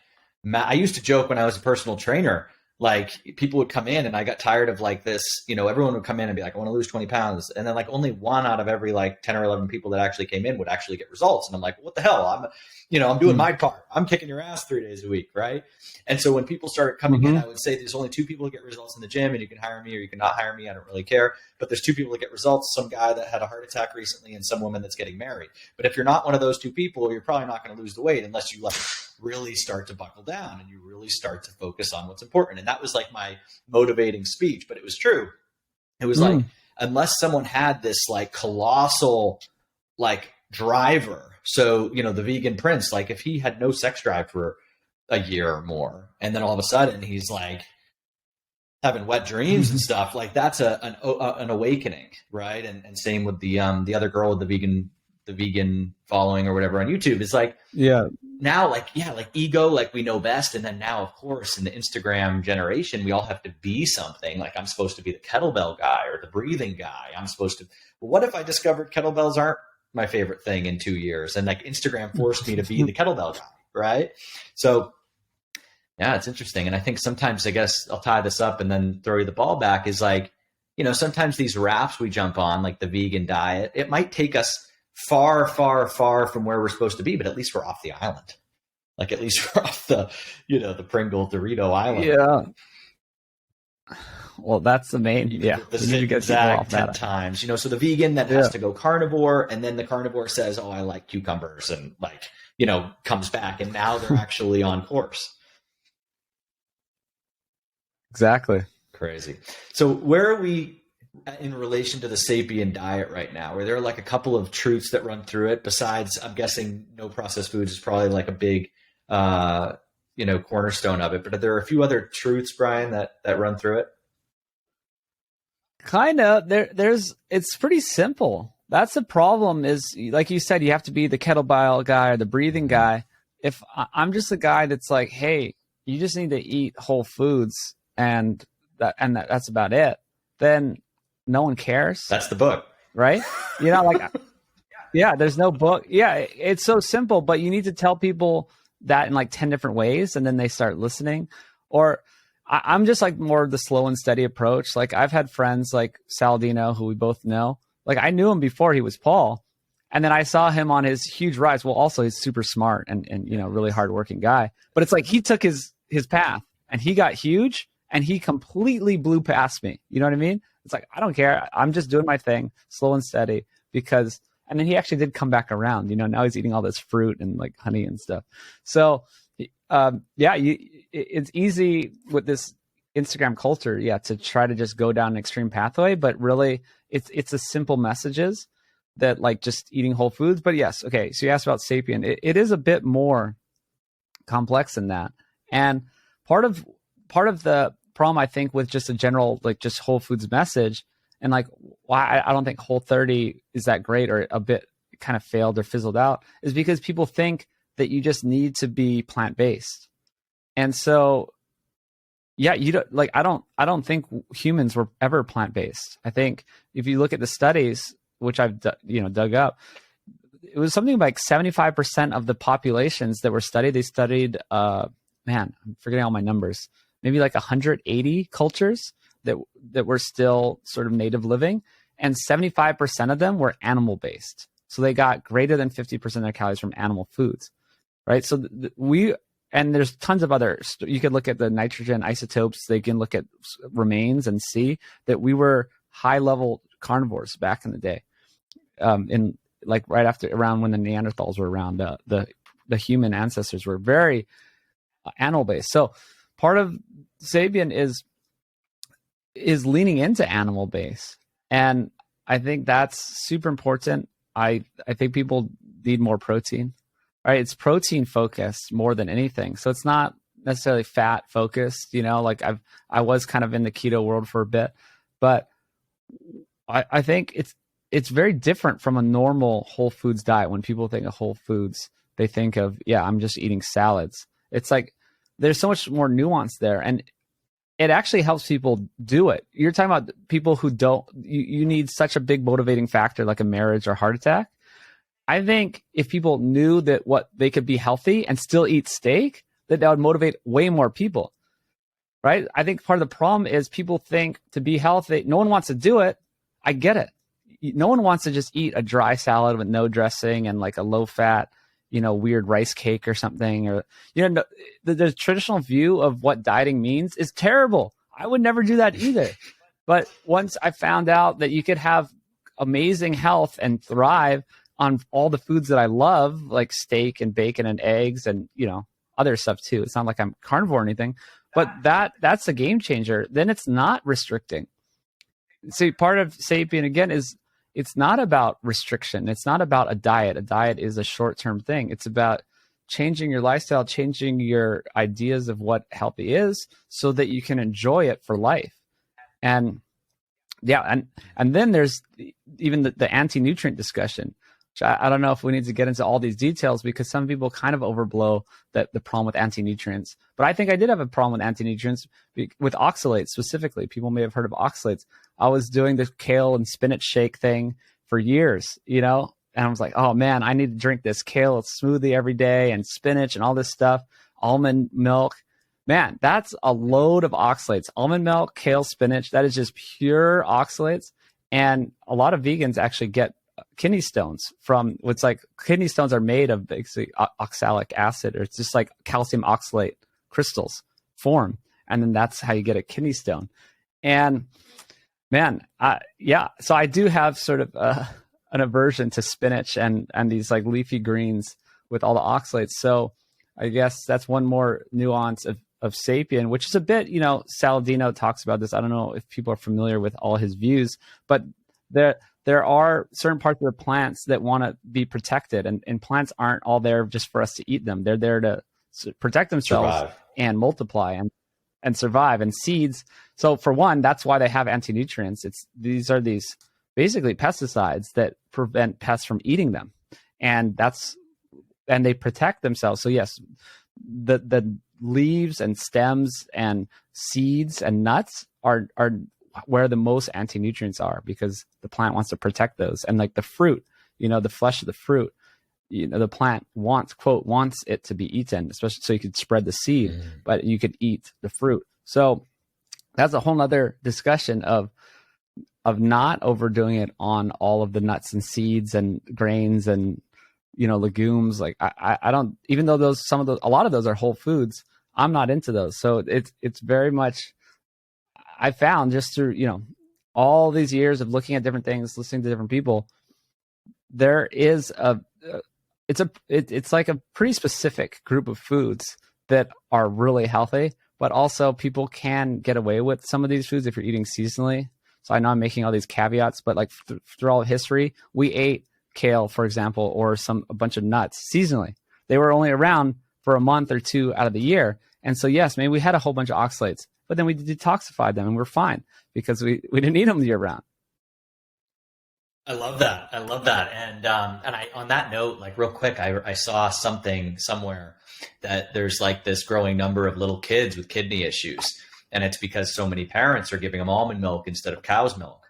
I used to joke when I was a personal trainer, like people would come in and I got tired of like this, everyone would come in and be like, I want to lose 20 pounds. And then like only one out of every like 10 or 11 people that actually came in would actually get results. And I'm like, what the hell? I'm doing my part. I'm kicking your ass 3 days a week. Right. And so when people started coming in, I would say there's only 2 people that get results in the gym, and you can hire me or you can not hire me. I don't really care. But there's 2 people that get results. Some guy that had a heart attack recently and some woman that's getting married. But if you're not one of those 2 people, you're probably not going to lose the weight unless you like really start to buckle down and you really start to focus on what's important. And that was like my motivating speech, but it was true. It was like, unless someone had this like colossal like driver. So, the vegan prince, like if he had no sex drive for a year or more, and then all of a sudden he's like having wet dreams and stuff, like that's an awakening. Right. And same with the other girl with the vegan following or whatever on YouTube. Is like, now like ego, like we know best. And then now, of course, in the Instagram generation, we all have to be something. Like I'm supposed to be the kettlebell guy or the breathing guy. Well, what if I discovered kettlebells aren't my favorite thing in 2 years? And like Instagram forced me to be the kettlebell guy. Right. So yeah, it's interesting. And I think sometimes, I guess I'll tie this up and then throw you the ball back, is like, sometimes these rafts we jump on, like the vegan diet, it might take us far, far, far from where we're supposed to be, but at least we're off the island. Like at least we're off the, the Pringle Dorito island. Yeah. Well, that's the main, We need to get off 10 times, so the vegan that has to go carnivore, and then the carnivore says, oh, I like cucumbers, and like, comes back, and now they're actually on course. Exactly. Crazy. So where are we in relation to the Sapien diet right now? Were there like a couple of truths that run through it, besides, I'm guessing no processed foods is probably like a big, cornerstone of it, but are there a few other truths, Brian, that run through it? Kind of. It's pretty simple. That's the problem is, like you said, you have to be the kettlebell guy or the breathing guy. If I'm just a guy that's like, hey, you just need to eat whole foods that's about it, then no one cares. That's the book. Right? Like, yeah, there's no book. Yeah, it's so simple, but you need to tell people that in like 10 different ways, and then they start listening. Or I'm just like more of the slow and steady approach. Like I've had friends like Saladino, who we both know. Like I knew him before he was Paul. And then I saw him on his huge rise. Well, also he's super smart and really hardworking guy. But it's like he took his path and he got huge and he completely blew past me. You know what I mean? It's like, I don't care. I'm just doing my thing, slow and steady, and then he actually did come back around. Now he's eating all this fruit and like honey and stuff. So it's easy with this Instagram culture, to try to just go down an extreme pathway, but really it's a simple messages that like just eating whole foods. But yes, okay. So you asked about Sapien. It is a bit more complex than that. And part of the problem, I think, with just a general, like just whole foods message, and like why I don't think Whole30 is that great or a bit kind of failed or fizzled out, is because people think that you just need to be plant-based. And so, you don't like, I don't think humans were ever plant-based. I think if you look at the studies, which I've dug up, it was something like 75% of the populations that were studied. They studied, I'm forgetting all my numbers, maybe like 180 cultures that were still sort of native living, and 75% of them were animal-based. So they got greater than 50% of their calories from animal foods, right? So and there's tons of others. You could look at the nitrogen isotopes. They can look at remains and see that we were high-level carnivores back in the day, in like around when the Neanderthals were around. The human ancestors were very animal-based. So part of Sapien is leaning into animal-based, and I think that's super important. I think people need more protein. Right, it's protein focused more than anything. So it's not necessarily fat focused. Like I was kind of in the keto world for a bit, but I think it's very different from a normal whole foods diet. When people think of whole foods, they think of, I'm just eating salads. It's like there's so much more nuance there, and it actually helps people do it. You're talking about people who don't. You need such a big motivating factor like a marriage or heart attack. I think if people knew that what they could be healthy and still eat steak, that would motivate way more people, right? I think part of the problem is people think to be healthy, no one wants to do it. I get it. No one wants to just eat a dry salad with no dressing and like a low fat, weird rice cake or something. Or, the traditional view of what dieting means is terrible. I would never do that either. But once I found out that you could have amazing health and thrive on all the foods that I love, like steak and bacon and eggs and, other stuff too. It's not like I'm carnivore or anything, but that's a game changer. Then it's not restricting. See, part of Sapien again is it's not about restriction. It's not about a diet. A diet is a short-term thing. It's about changing your lifestyle, changing your ideas of what healthy is so that you can enjoy it for life. And and then there's even the anti-nutrient discussion. I don't know if we need to get into all these details because some people kind of overblow the problem with anti-nutrients. But I think I did have a problem with anti-nutrients with oxalates specifically. People may have heard of oxalates. I was doing the kale and spinach shake thing for years, and I was like, oh man, I need to drink this kale smoothie every day and spinach and all this stuff, almond milk. Man, that's a load of oxalates. Almond milk, kale, spinach, that is just pure oxalates. And a lot of vegans actually get kidney stones from what's like kidney stones are made of basically oxalic acid, or it's just like calcium oxalate crystals form. And then that's how you get a kidney stone. And man, so I do have sort of an aversion to spinach and these like leafy greens with all the oxalates. So I guess that's one more nuance of Sapien, which is a bit, Saladino talks about this. I don't know if people are familiar with all his views, but there are certain parts of the plants that want to be protected, and plants aren't all there just for us to eat them. They're there to protect themselves and multiply. and survive. And seeds, so for one, that's why they have anti-nutrients. These are basically pesticides that prevent pests from eating them. And they protect themselves. So yes, the leaves and stems and seeds and nuts are where the most anti-nutrients are, because the plant wants to protect those. And like the fruit, the flesh of the fruit, the plant wants it to be eaten, especially so you could spread the seed, but you could eat the fruit. So that's a whole nother discussion of not overdoing it on all of the nuts and seeds and grains and legumes. Like I don't, even though a lot of those are whole foods, I'm not into those. So it's very much, I found just through all these years of looking at different things, listening to different people, there is it's like a pretty specific group of foods that are really healthy, but also people can get away with some of these foods if you're eating seasonally. So I know I'm making all these caveats, but like through all history, we ate kale, for example, or a bunch of nuts seasonally. They were only around for a month or two out of the year. And so, yes, maybe we had a whole bunch of oxalates, but then we detoxified them and we're fine because we didn't eat them year round. I love that. And on that note, like real quick, I saw something somewhere that there's like this growing number of little kids with kidney issues. And it's because so many parents are giving them almond milk instead of cow's milk.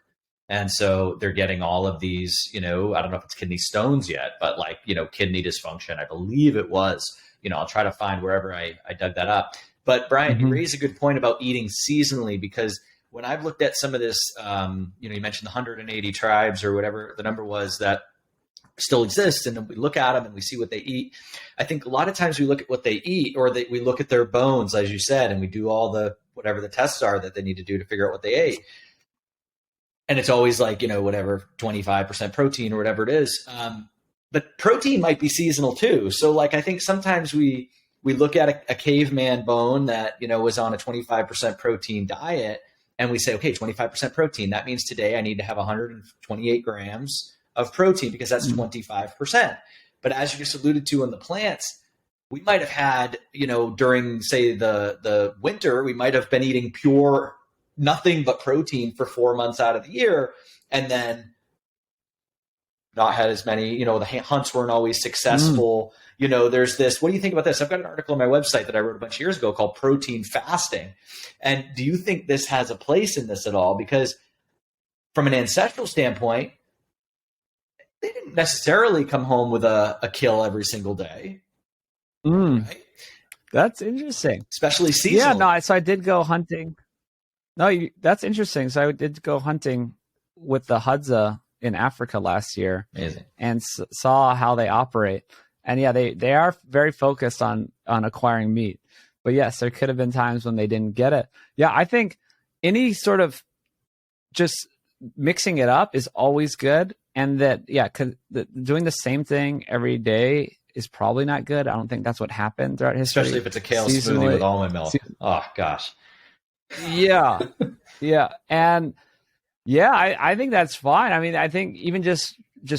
And so they're getting all of these, I don't know if it's kidney stones yet, but like, kidney dysfunction, I believe it was, I'll try to find wherever I dug that up. But Brian, you raise a good point about eating seasonally, because when I've looked at some of this, you mentioned the 180 tribes or whatever the number was that still exist, and then we look at them and we see what they eat. I think a lot of times we look at what they eat, or we look at their bones, as you said, and we do all the whatever the tests are that they need to do to figure out what they ate. And it's always like, whatever, 25% protein or whatever it is. But protein might be seasonal too. So like, I think sometimes we look at a caveman bone that, was on a 25% protein diet, and we say, okay, 25% protein. That means today I need to have 128 grams of protein because that's 25%. But as you just alluded to in the plants, we might have had, during say the winter, we might have been eating pure nothing but protein for 4 months out of the year, and then not had as many, the hunts weren't always successful. There's this, what do you think about this? I've got an article on my website that I wrote a bunch of years ago called Protein Fasting. And do you think this has a place in this at all? Because from an ancestral standpoint, they didn't necessarily come home with a kill every single day. Right? That's interesting. Especially seasonal. Yeah, no, so I did go hunting. No, that's interesting. So I did go hunting with the Hadza in Africa last year. Amazing. And saw how they operate. And yeah, they are very focused on acquiring meat. But yes, there could have been times when they didn't get it. Yeah, I think any sort of just mixing it up is always good. And that, doing the same thing every day is probably not good. I don't think that's what happened throughout history. Especially if it's a kale smoothie with almond milk. Oh, gosh. Yeah. Yeah. And yeah, I think that's fine. I mean, I think even just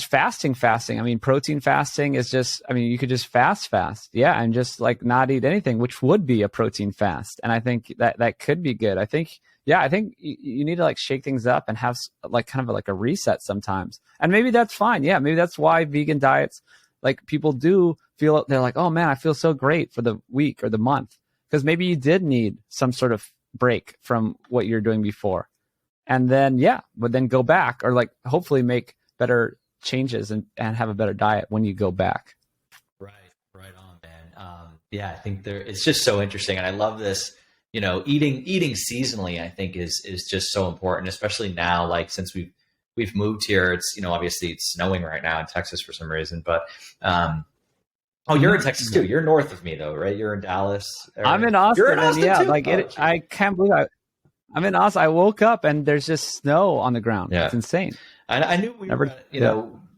fasting. I mean, protein fasting is just, you could just fast. Yeah. And just like not eat anything, which would be a protein fast. And I think that could be good. I think you need to like shake things up and have like kind of like a reset sometimes. And maybe that's fine. Yeah. Maybe that's why vegan diets, like people do feel, they're like, oh man, I feel so great for the week or the month. Because maybe you did need some sort of break from what you're doing before. And then, but then go back, or like hopefully make better changes and have a better diet when you go back. Right on, man. I think it's just so interesting. And I love this, eating seasonally, I think is just so important, especially now, like since we've moved here, it's, obviously it's snowing right now in Texas for some reason, but, you're in Texas too. You're north of me though, right? You're in Dallas. I'm in Austin. You're in Austin too? I can't believe I'm in Austin. I woke up and there's just snow on the ground. Yeah. It's insane. I knew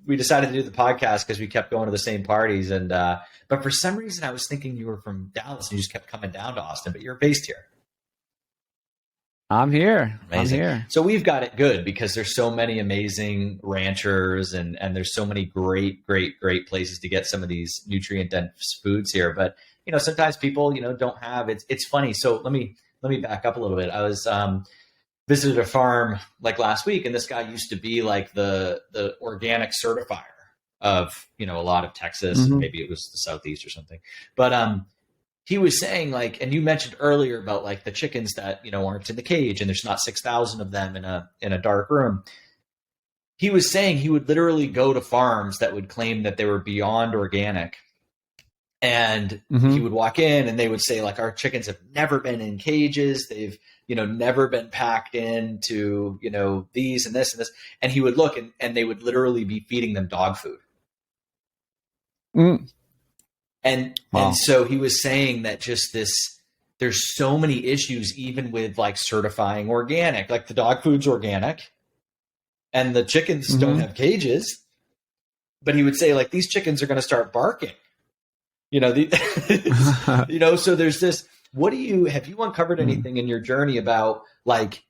we decided to do the podcast because we kept going to the same parties. And, but for some reason I was thinking you were from Dallas and you just kept coming down to Austin, but you're based here. I'm here. Amazing. I'm here. So we've got it good because there's so many amazing ranchers and there's so many great places to get some of these nutrient dense foods here. But, sometimes people, don't have, it's funny. So let me let me back up a little bit. I was visited a farm like last week, and this guy used to be like the organic certifier of, you know, a lot of Texas, and maybe it was the Southeast or something. But he was saying, like, and you mentioned earlier about like the chickens that, you know, aren't in the cage and there's not 6,000 of them in a dark room. He was saying he would literally go to farms that would claim that they were beyond organic. And he would walk in and they would say, like, our chickens have never been in cages. They've, you know, never been packed into, you know, these and this and this. And he would look and they would literally be feeding them dog food. And so he was saying that just this, there's so many issues, even with like certifying organic, like the dog food's organic and the chickens don't have cages. But he would say, like, these chickens are going to start barking. You know, you know, so there's this, have you uncovered anything in your journey about like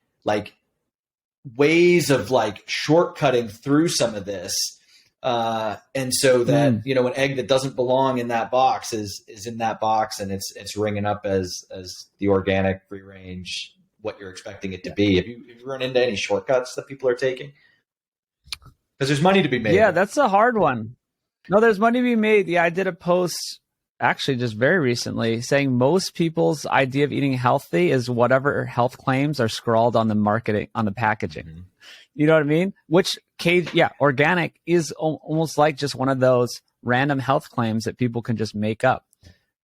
ways of like shortcutting through some of this? And so that, you know, an egg that doesn't belong in that box is in that box and it's ringing up as the organic free range, what you're expecting it to be. Have you run into any shortcuts that people are taking? Because there's money to be made. Yeah, that's a hard one. No, there's money to be made. Yeah, I did a post actually just very recently saying most people's idea of eating healthy is whatever health claims are scrawled on the marketing, on the packaging. You know what I mean? Which organic is almost like just one of those random health claims that people can just make up,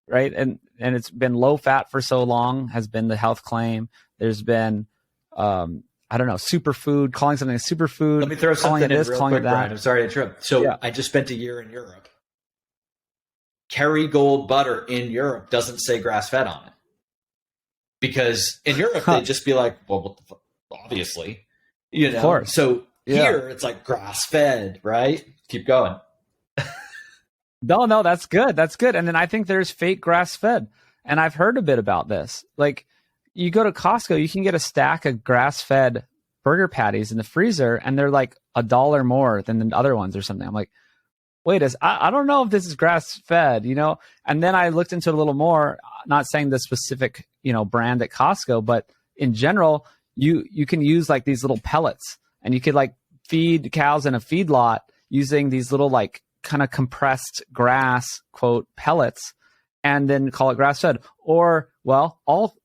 right? And it's been low fat for so long has been the health claim. There's been, I don't know, superfood, calling something a superfood. Let me throw something in real quick, Brian. I'm sorry to interrupt. So I just spent a year in Europe. Kerrygold butter in Europe doesn't say grass-fed on it. Because in Europe, they'd just be like, well, obviously. You know? Of course. So here, it's like grass-fed, right? Keep going. No, that's good. That's good. And then I think there's fake grass-fed. And I've heard a bit about this. Like, you go to Costco, you can get a stack of grass-fed burger patties in the freezer, and they're like $1 more than the other ones or something. I'm like, wait, I don't know if this is grass-fed, you know? And then I looked into it a little more, not saying the specific, you know, brand at Costco, but in general, you can use like these little pellets, and you could like feed cows in a feedlot using these little like kind of compressed grass, quote, pellets, and then call it grass-fed. Or, well, all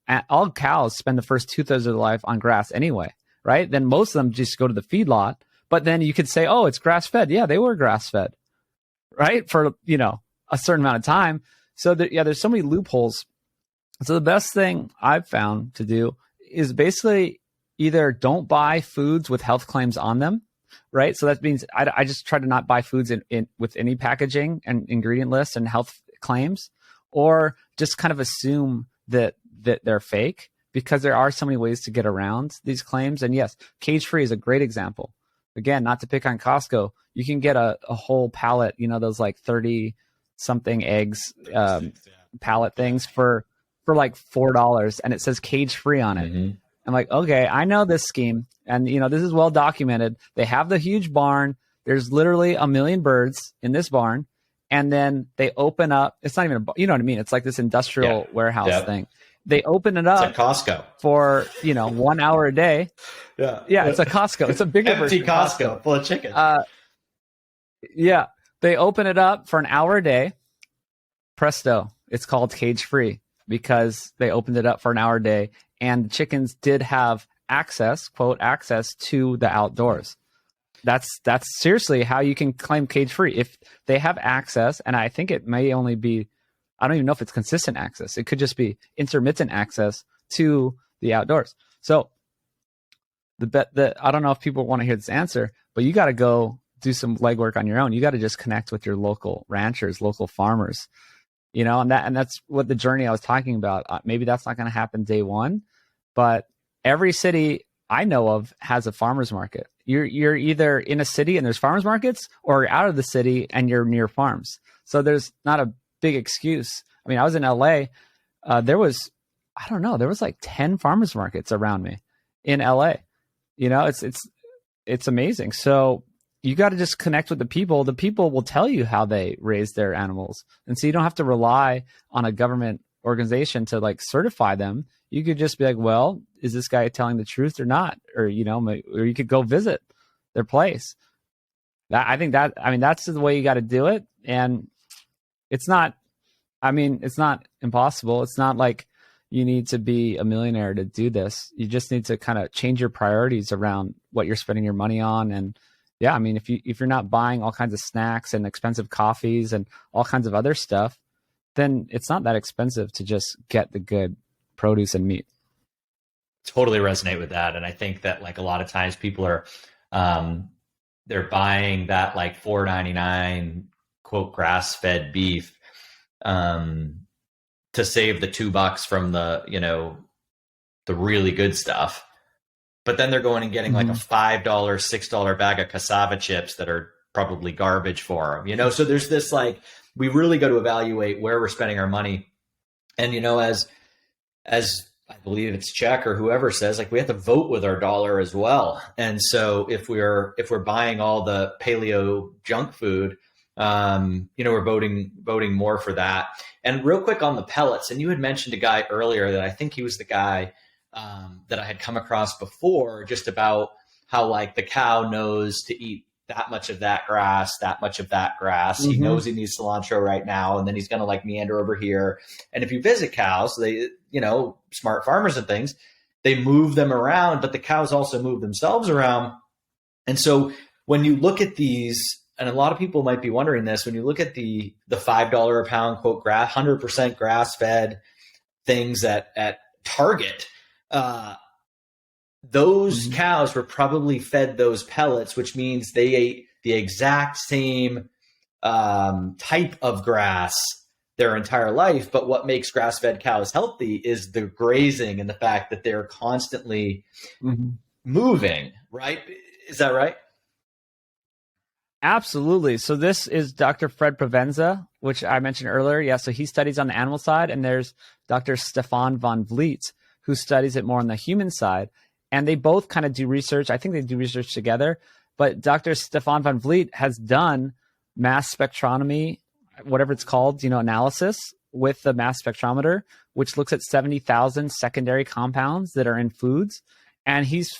cows spend the first 2/3 of their life on grass anyway, right? Then most of them just go to the feedlot, but then you could say, oh, it's grass-fed. Yeah, they were grass-fed, right? For, you know, a certain amount of time. So there's so many loopholes. So the best thing I've found to do is basically either don't buy foods with health claims on them, right? So that means I just try to not buy foods in with any packaging and ingredient lists and health claims, or just kind of assume that they're fake, because there are so many ways to get around these claims. And yes, cage-free is a great example. Again, not to pick on Costco, you can get a whole pallet, you know, those like 30-something eggs pallet things for like $4, and it says cage-free on it. I'm like, okay, I know this scheme, and you know, this is well documented. They have the huge barn. There's literally 1 million birds in this barn, and then they open up. It's not even you know what I mean? It's like this industrial warehouse thing. They open it up. It's a Costco for 1 hour a day. Yeah, it's a Costco. It's a bigger empty Costco full of chickens. Yeah, they open it up for an hour a day. Presto, it's called cage-free because they opened it up for an hour a day, and the chickens did have access, quote, access to the outdoors. That's seriously how you can claim cage-free. If they have access, and I think it may only be, I don't even know if it's consistent access. It could just be intermittent access to the outdoors. So I don't know if people want to hear this answer, but you got to go do some legwork on your own. You got to just connect with your local ranchers, local farmers, you know, and that's what the journey I was talking about. Maybe that's not going to happen day one, but every city I know of has a farmer's market. You're either in a city and there's farmers markets, or you're out of the city and you're near farms. So there's not a big excuse. I mean, I was in LA. There was like 10 farmers markets around me in LA. You know, it's amazing. So you got to just connect with the people. The people will tell you how they raise their animals. And so you don't have to rely on a government organization to like certify them. You could just be like, well, is this guy telling the truth or not? Or, you know, or you could go visit their place. I mean, that's the way you got to do it. And it's not impossible. It's not like you need to be a millionaire to do this. You just need to kind of change your priorities around what you're spending your money on. And yeah, I mean, if you're not buying all kinds of snacks and expensive coffees and all kinds of other stuff, then it's not that expensive to just get the good produce and meat. Totally resonate with that. And I think that like a lot of times people are, they're buying that like $4.99 quote grass-fed beef to save the $2 from the, you know, the really good stuff. But then they're going and getting like a $5, $6 bag of cassava chips that are probably garbage for them, you know? So there's this, like, we really got to evaluate where we're spending our money. And, you know, as I believe it's Czech or whoever says, like, we have to vote with our dollar as well. And so if we're buying all the paleo junk food, you know, we're voting more for that. And real quick on the pellets, and you had mentioned a guy earlier that I think he was the guy that I had come across before, just about how like the cow knows to eat that much of that grass, that much of that grass. He knows he needs cilantro right now, and then he's going to like meander over here. And if you visit cows, they, you know, smart farmers and things, they move them around, but the cows also move themselves around. And so when you look at these, and a lot of people might be wondering this, when you look at the $5 a pound quote 100% grass fed things at Target, those cows were probably fed those pellets, which means they ate the exact same type of grass their entire life. But what makes grass-fed cows healthy is the grazing and the fact that they're constantly moving, right? Is that right? Absolutely. So this is Dr. Fred Provenza, which I mentioned earlier. Yeah, so he studies on the animal side, and there's Dr. Stefan van Vliet, who studies it more on the human side. And they both kind of do research. I think they do research together. But Dr. Stefan van Vliet has done mass spectrometry, whatever it's called, you know, analysis with the mass spectrometer, which looks at 70,000 secondary compounds that are in foods. And he's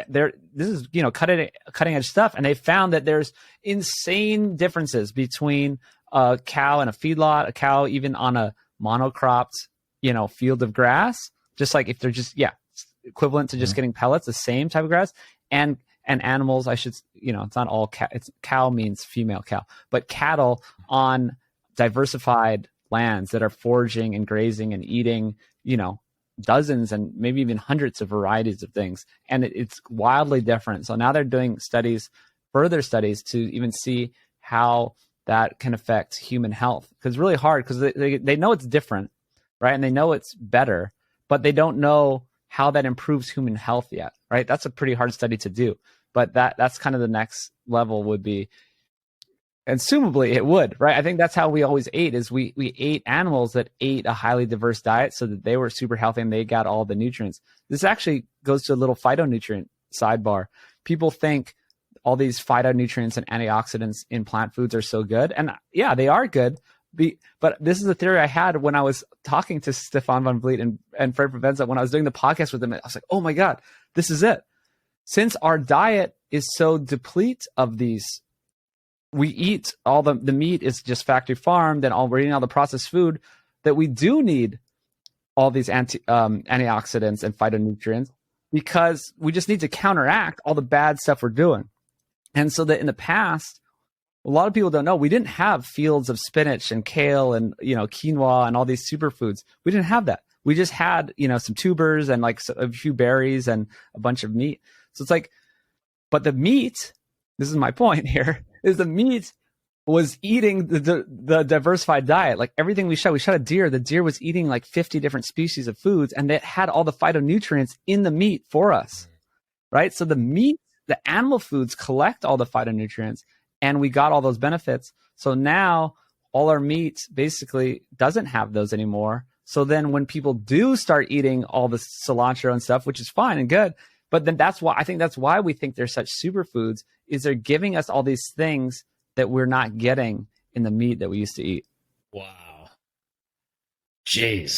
there. This is, you know, cutting edge stuff. And they found that there's insane differences between a cow and a feedlot, a cow even on a monocropped, you know, field of grass. Just like if they're just, equivalent to just getting pellets, the same type of grass, and animals, I should, you know, it's not all cow, it's cow means female cow, but cattle on diversified lands that are foraging and grazing and eating, you know, dozens and maybe even hundreds of varieties of things. And it's wildly different. So now they're doing further studies to even see how that can affect human health. Because it's really hard because they know it's different, right? And they know it's better, but they don't know how that improves human health yet, right? That's a pretty hard study to do. But that's kind of the next level would be, and assumably it would, right? I think that's how we always ate, is we ate animals that ate a highly diverse diet so that they were super healthy and they got all the nutrients. This actually goes to a little phytonutrient sidebar. People think all these phytonutrients and antioxidants in plant foods are so good. And yeah, they are good. But this is a theory I had when I was talking to Stefan van Vliet and Fred Provenza when I was doing the podcast with them. I was like, oh my God, this is it. Since our diet is so deplete of these, we eat all the meat is just factory farmed, and we're eating all the processed food, that we do need all these antioxidants and phytonutrients, because we just need to counteract all the bad stuff we're doing. And so that in the past, a lot of people don't know, we didn't have fields of spinach and kale and, you know, quinoa and all these superfoods. We didn't have that. We just had, you know, some tubers and like a few berries and a bunch of meat. So it's like, but the meat, this is my point here, is the meat was eating the diversified diet. Like everything we shot a deer. The deer was eating like 50 different species of foods, and it had all the phytonutrients in the meat for us, right? So the meat, the animal foods collect all the phytonutrients, and we got all those benefits. So now all our meat basically doesn't have those anymore. So then when people do start eating all the cilantro and stuff, which is fine and good, but then that's why we think they're such superfoods, is they're giving us all these things that we're not getting in the meat that we used to eat. Wow. Jeez.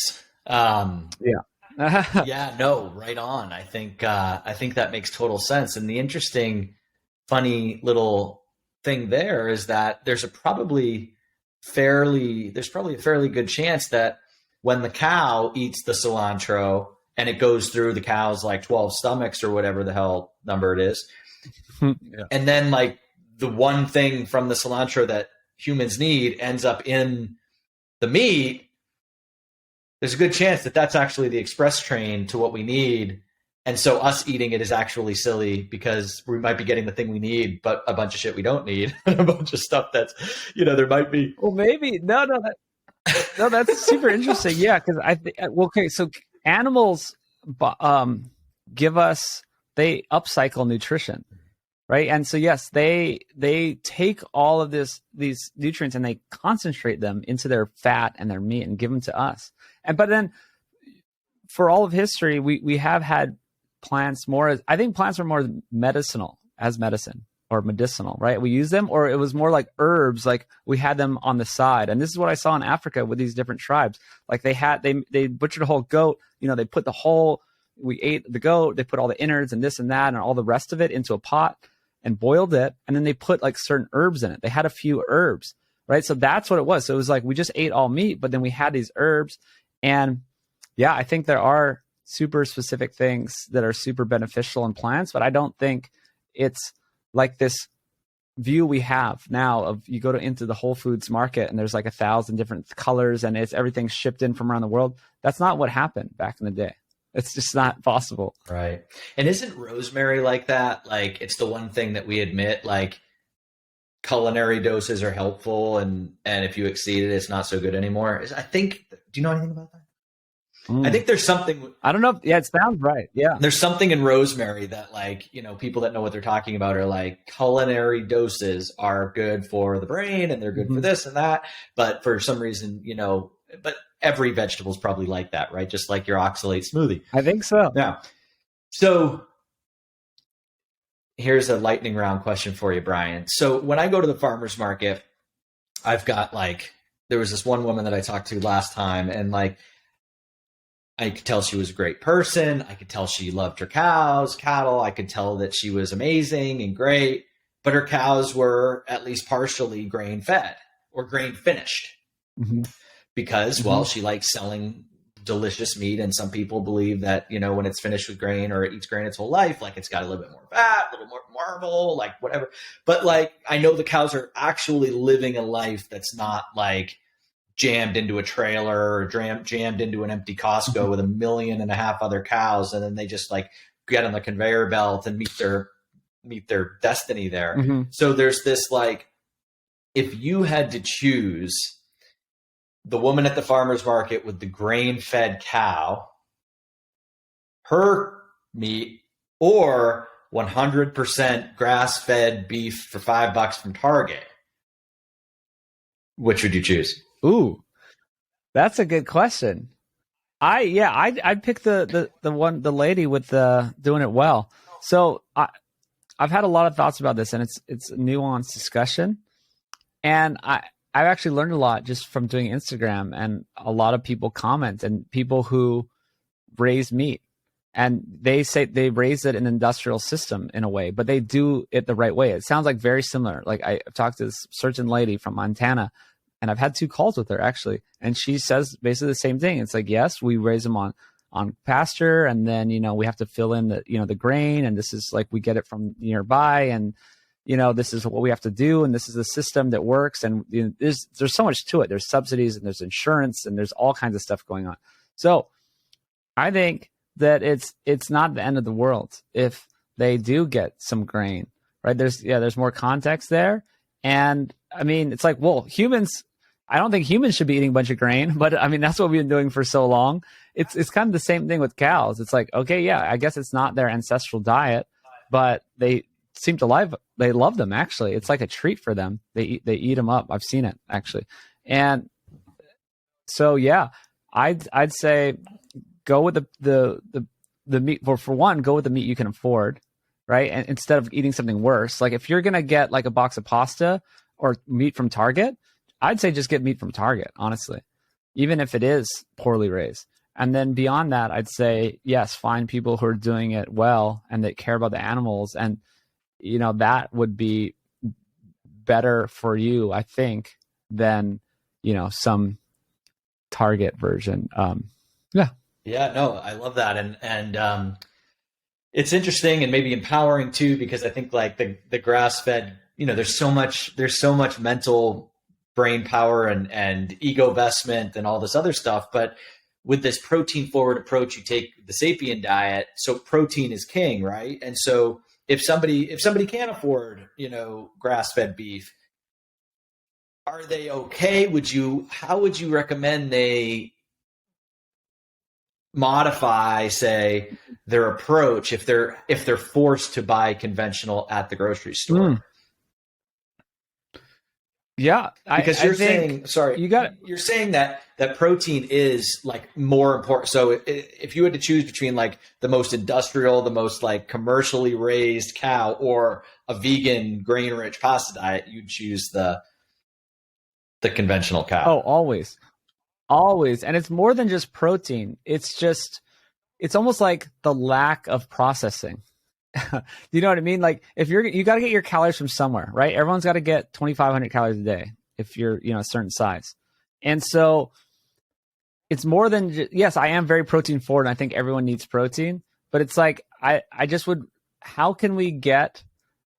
Yeah. Yeah, no, right on. I think that makes total sense. And the interesting, funny little thing there is that there's probably a fairly good chance that when the cow eats the cilantro and it goes through the cow's like 12 stomachs or whatever the hell number it is, Yeah. and then like the one thing from the cilantro that humans need ends up in the meat, there's a good chance that that's actually the express train to what we need. And so us eating it is actually silly because we might be getting the thing we need, but a bunch of shit we don't need, and a bunch of stuff that's, there might be. Well, maybe no, that's super interesting. Yeah, because okay, so animals give us, they upcycle nutrition, right? And so yes, they take all of these nutrients and they concentrate them into their fat and their meat and give them to us. But then for all of history, we have had plants more. I think plants are more medicinal as medicine or medicinal, right? We use them, or it was more like herbs, like we had them on the side. And this is what I saw in Africa with these different tribes. Like they butchered a whole goat, they put we ate the goat, they put all the innards and this and that and all the rest of it into a pot and boiled it. And then they put like certain herbs in it. They had a few herbs, right? So that's what it was. So it was like, we just ate all meat, but then we had these herbs. And yeah, I think there are super specific things that are super beneficial in plants, but I don't think it's like this view we have now of you go into the Whole Foods market and there's like 1,000 different colors and everything's shipped in from around the world. That's not what happened back in the day. It's just not possible. Right. And isn't rosemary like that? Like it's the one thing that we admit, like culinary doses are helpful and if you exceed it, it's not so good anymore. Do you know anything about that? I think there's something. I don't know. Yeah, it sounds right. Yeah. There's something in rosemary that like, people that know what they're talking about are like culinary doses are good for the brain and they're good for this and that. But for some reason, but every vegetable is probably like that, right? Just like your oxalate smoothie. I think so. Yeah. So here's a lightning round question for you, Brian. So when I go to the farmer's market, I've got there was this one woman that I talked to last time and I could tell she was a great person. I could tell she loved her cattle. I could tell that she was amazing and great, but her cows were at least partially grain fed or grain finished because, well, she likes selling delicious meat. And some people believe that, when it's finished with grain or it eats grain its whole life, like it's got a little bit more fat, a little more marble, like whatever. But I know the cows are actually living a life that's not jammed into a trailer or jammed into an empty Costco with 1.5 million other cows. And then they just get on the conveyor belt and meet their destiny there. So there's this, if you had to choose the woman at the farmer's market with the grain fed cow, her meat, or 100% grass fed beef for $5 from Target, which would you choose? Ooh, that's a good question. I'd pick the lady with doing it well. So I've had a lot of thoughts about this, and it's a nuanced discussion. And I've actually learned a lot just from doing Instagram, and a lot of people comment, and people who raise meat, and they say they raise it in an industrial system in a way, but they do it the right way. It sounds like very similar. Like I've talked to this certain lady from Montana, and I've had 2 calls with her actually. And she says basically the same thing. It's like, yes, we raise them on pasture. And then, we have to fill in the grain. And this is we get it from nearby. And, this is what we have to do. And this is the system that works. And there's so much to it. There's subsidies and there's insurance and there's all kinds of stuff going on. So I think that it's not the end of the world if they do get some grain, right? There's more context there. And I mean, it's humans, I don't think humans should be eating a bunch of grain, but I mean, that's what we've been doing for so long. It's kind of the same thing with cows. It's okay, yeah, I guess it's not their ancestral diet, but they seem to they love them actually. It's like a treat for them. They eat them up. I've seen it actually. And so, yeah, I'd say go with the meat. Well, for one, go with the meat you can afford, right? And instead of eating something worse, if you're gonna get a box of pasta or meat from Target, I'd say just get meat from Target, honestly. even if it is poorly raised. And then beyond that, I'd say, yes, find people who are doing it well and that care about the animals. And, that would be better for you, I think, than, some Target version. Yeah. Yeah, no, I love that. And it's interesting and maybe empowering too, because I think like the grass fed, there's so much mental brain power and ego investment and all this other stuff. But with this protein forward approach, you take the Sapien diet. So protein is king, right? And so if somebody can't afford, grass fed beef, are they okay? How would you recommend they modify, say, their approach if they're forced to buy conventional at the grocery store? Yeah, because you're saying that protein is like more important. So if you had to choose between like the most industrial, the most like commercially raised cow or a vegan grain rich pasta diet, you'd choose the conventional cow. Oh, always. And it's more than just protein. It's almost like the lack of processing. You know what I mean? Like if you got to get your calories from somewhere, right? Everyone's got to get 2,500 calories a day if you're, a certain size. And so it's more than yes, I am very protein forward. And I think everyone needs protein, but it's like, how can we get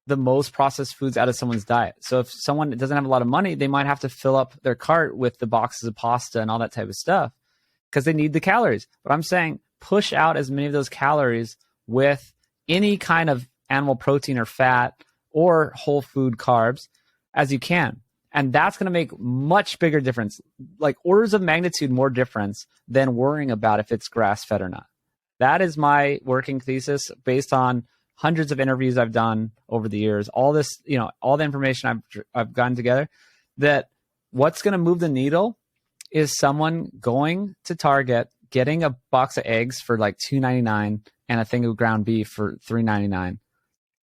the most processed foods out of someone's diet? So if someone doesn't have a lot of money, they might have to fill up their cart with the boxes of pasta and all that type of stuff because they need the calories. But I'm saying push out as many of those calories with any kind of animal protein or fat or whole food carbs as you can. And that's going to make much bigger difference, like orders of magnitude more difference than worrying about if it's grass fed or not. That is my working thesis based on hundreds of interviews I've done over the years, all this, all the information I've gotten together, that what's going to move the needle is someone going to Target, getting a box of eggs for like $2.99 and a thing of ground beef for $3.99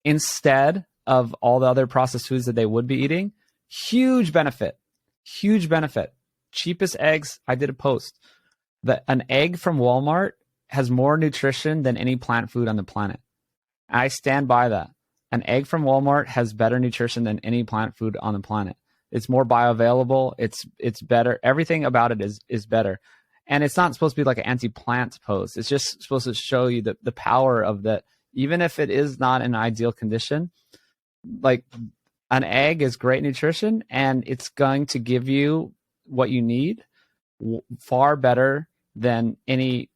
instead of all the other processed foods that they would be eating. Huge benefit. Cheapest eggs. I did a post that an egg from Walmart has more nutrition than any plant food on the planet. I stand by that. An egg from Walmart has better nutrition than any plant food on the planet. It's more bioavailable. It's better. Everything about it is better. And it's not supposed to be like an anti-plant post. It's just supposed to show you the power of that. Even if it is not in ideal condition, like an egg is great nutrition and it's going to give you what you need far better than any,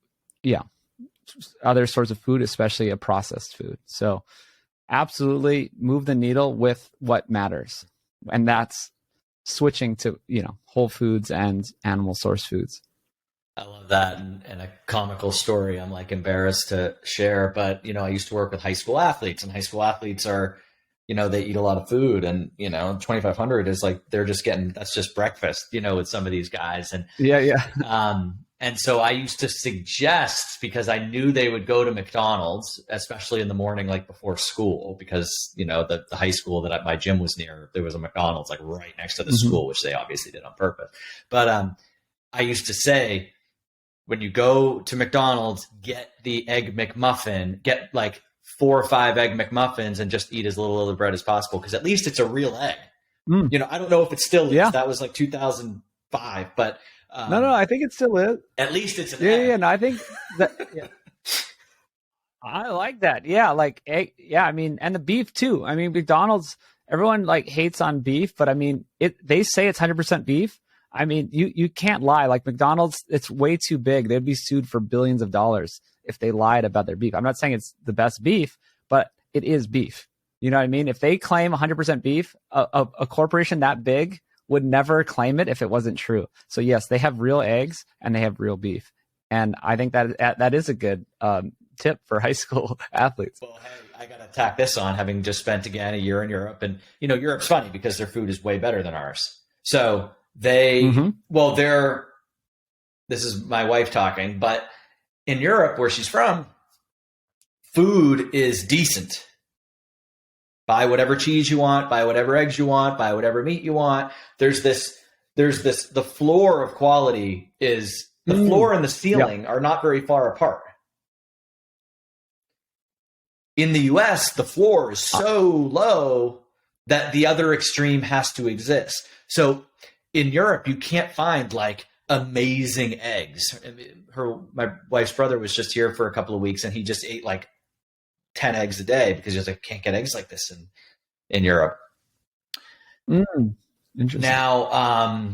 other sorts of food, especially a processed food. So absolutely move the needle with what matters. And that's switching to, whole foods and animal source foods. I love that. And a comical story I'm like embarrassed to share, but I used to work with high school athletes, and high school athletes are, they eat a lot of food, and 2,500 is like, that's just breakfast, with some of these guys. And and so I used to suggest, because I knew they would go to McDonald's, especially in the morning, like before school, because, the high school that my gym was near, there was a McDonald's like right next to the school, which they obviously did on purpose. But I used to say, when you go to McDonald's, get the egg McMuffin, get like 4 or 5 egg McMuffins and just eat as little of the bread as possible. Because at least it's a real egg. I don't know if it still is. Yeah. That was like 2005, but no, I think it still is. At least it's an egg. Yeah, no, I think that. Yeah. I like that. Yeah, like egg. Yeah, I mean, and the beef too. I mean, McDonald's. Everyone like hates on beef, but I mean, they say it's 100% beef. I mean, you can't lie. Like McDonald's, it's way too big. They'd be sued for billions of dollars if they lied about their beef. I'm not saying it's the best beef, but it is beef. You know what I mean? If they claim 100% beef, a corporation that big would never claim it if it wasn't true. So yes, they have real eggs and they have real beef. And I think that is a good tip for high school athletes. Well, hey, I got to tack this on, having just spent again a year in Europe. And, Europe's funny because their food is way better than ours. So this is my wife talking, but in Europe, where she's from, food is decent. Buy whatever cheese you want, buy whatever eggs you want, buy whatever meat you want. There's there's the floor of quality is the floor and the ceiling are not very far apart. In the US, the floor is so low that the other extreme has to exist. So in Europe, you can't find like amazing eggs. My wife's brother was just here for a couple of weeks and he just ate like 10 eggs a day because he was like, can't get eggs like this in Europe. Interesting. Now,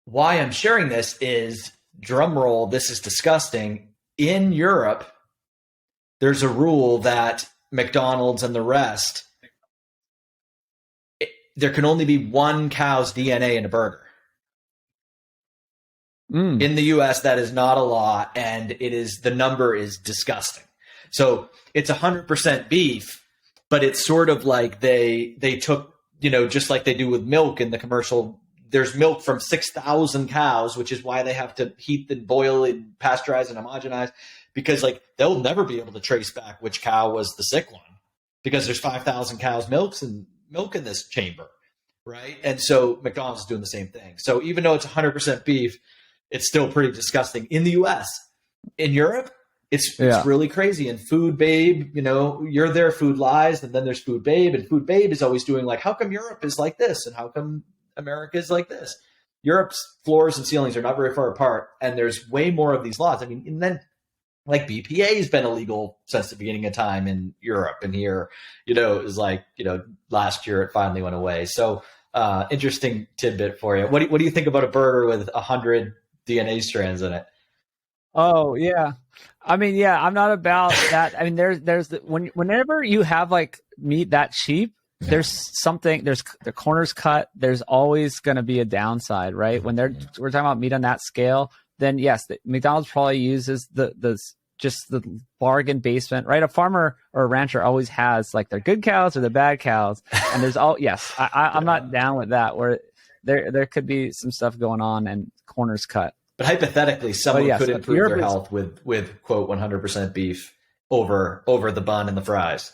why I'm sharing this is, drum roll, this is disgusting. In Europe, there's a rule that McDonald's and the rest, there can only be one cow's DNA in a burger. In the US, that is not a law, and the number is disgusting. So it's 100% beef, but it's sort of like they took, just like they do with milk in the commercial, there's milk from 6,000 cows, which is why they have to heat and boil and pasteurize and homogenize, because like they'll never be able to trace back which cow was the sick one because there's 5,000 cows milk in this chamber, right? And so McDonald's is doing the same thing. So even though it's 100% beef, it's still pretty disgusting in the US. In Europe, it's really crazy. And Food Babe, you're there, Food Lies, and then there's Food Babe, and Food Babe is always doing like, how come Europe is like this, and how come America is like this? Europe's floors and ceilings are not very far apart, and there's way more of these laws. I mean, and then like BPA has been illegal since the beginning of time in Europe, and here, it was like, last year it finally went away. So interesting tidbit for you. What do you think about a burger with 100 DNA strands in it? Oh yeah. I mean, yeah, I'm not about that. I mean, whenever you have like meat that cheap, there's the corners cut. There's always going to be a downside, right? When we're talking about meat on that scale, then yes, McDonald's probably uses just the bargain basement, right? A farmer or a rancher always has like their good cows or the bad cows. And I'm not down with that, where there could be some stuff going on and corners cut. But hypothetically, someone could improve their health with quote 100% beef over the bun and the fries.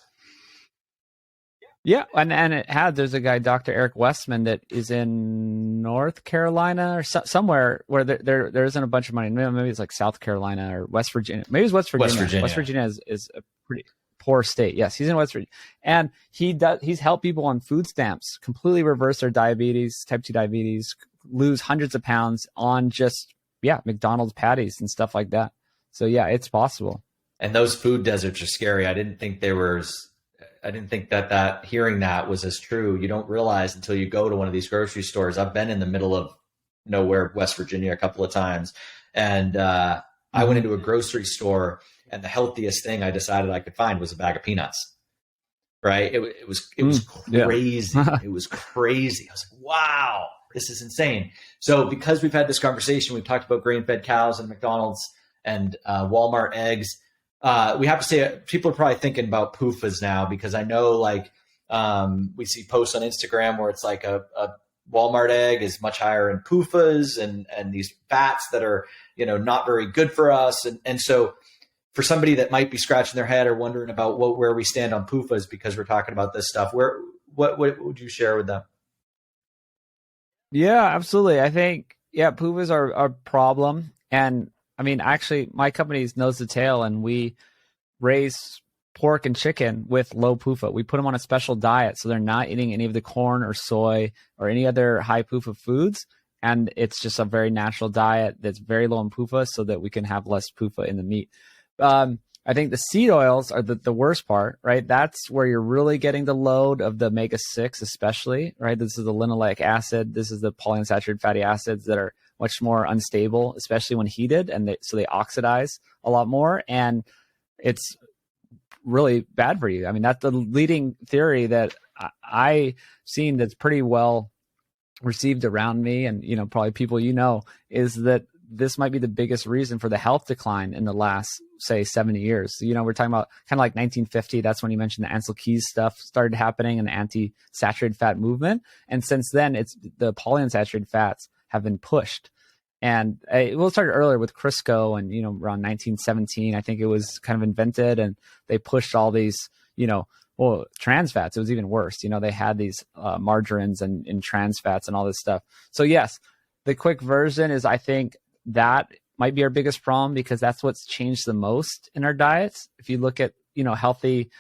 Yeah, and there's a guy, Dr. Eric Westman, that is in North Carolina or somewhere where there isn't a bunch of money. Maybe it's like South Carolina or West Virginia. Maybe it's West Virginia. West Virginia is a pretty poor state. Yes, he's in West Virginia, and he's helped people on food stamps completely reverse their diabetes, type 2 diabetes, lose hundreds of pounds on just McDonald's patties and stuff like that. So yeah, it's possible. And those food deserts are scary. I didn't think that hearing that was as true. You don't realize until you go to one of these grocery stores. I've been in the middle of nowhere, West Virginia, a couple of times. And I went into a grocery store, and the healthiest thing I decided I could find was a bag of peanuts. Right. It was crazy. It was crazy. I was like, wow, this is insane. So because we've had this conversation, we've talked about grain-fed cows and McDonald's and Walmart eggs. We have to say, people are probably thinking about PUFAs now, because I know we see posts on Instagram where it's like a Walmart egg is much higher in PUFAs and these fats that are, not very good for us. And so for somebody that might be scratching their head or wondering about where we stand on PUFAs, because we're talking about this stuff, what would you share with them? Yeah, absolutely. I think, PUFAs are a problem. And I mean, actually, my company's Nose to Tail, and we raise pork and chicken with low PUFA. We put them on a special diet, so they're not eating any of the corn or soy or any other high PUFA foods. And it's just a very natural diet that's very low in PUFA, so that we can have less PUFA in the meat. I think the seed oils are the worst part, right? That's where you're really getting the load of the omega-6, especially, right? This is the linoleic acid. This is the polyunsaturated fatty acids that are much more unstable, especially when heated, and so they oxidize a lot more, and it's really bad for you. I mean, that's the leading theory that I've seen that's pretty well received around me, and probably people is that this might be the biggest reason for the health decline in the last, say, 70 years. So, we're talking about kind of like 1950. That's when you mentioned the Ansel Keys stuff started happening and the anti-saturated fat movement. And since then, it's the polyunsaturated fats have been pushed. And we'll start earlier with Crisco, and around 1917, I think it was kind of invented, and they pushed all these, trans fats. It was even worse. They had these margarines and trans fats and all this stuff. So yes, the quick version is I think that might be our biggest problem, because that's what's changed the most in our diets. If you look at, healthy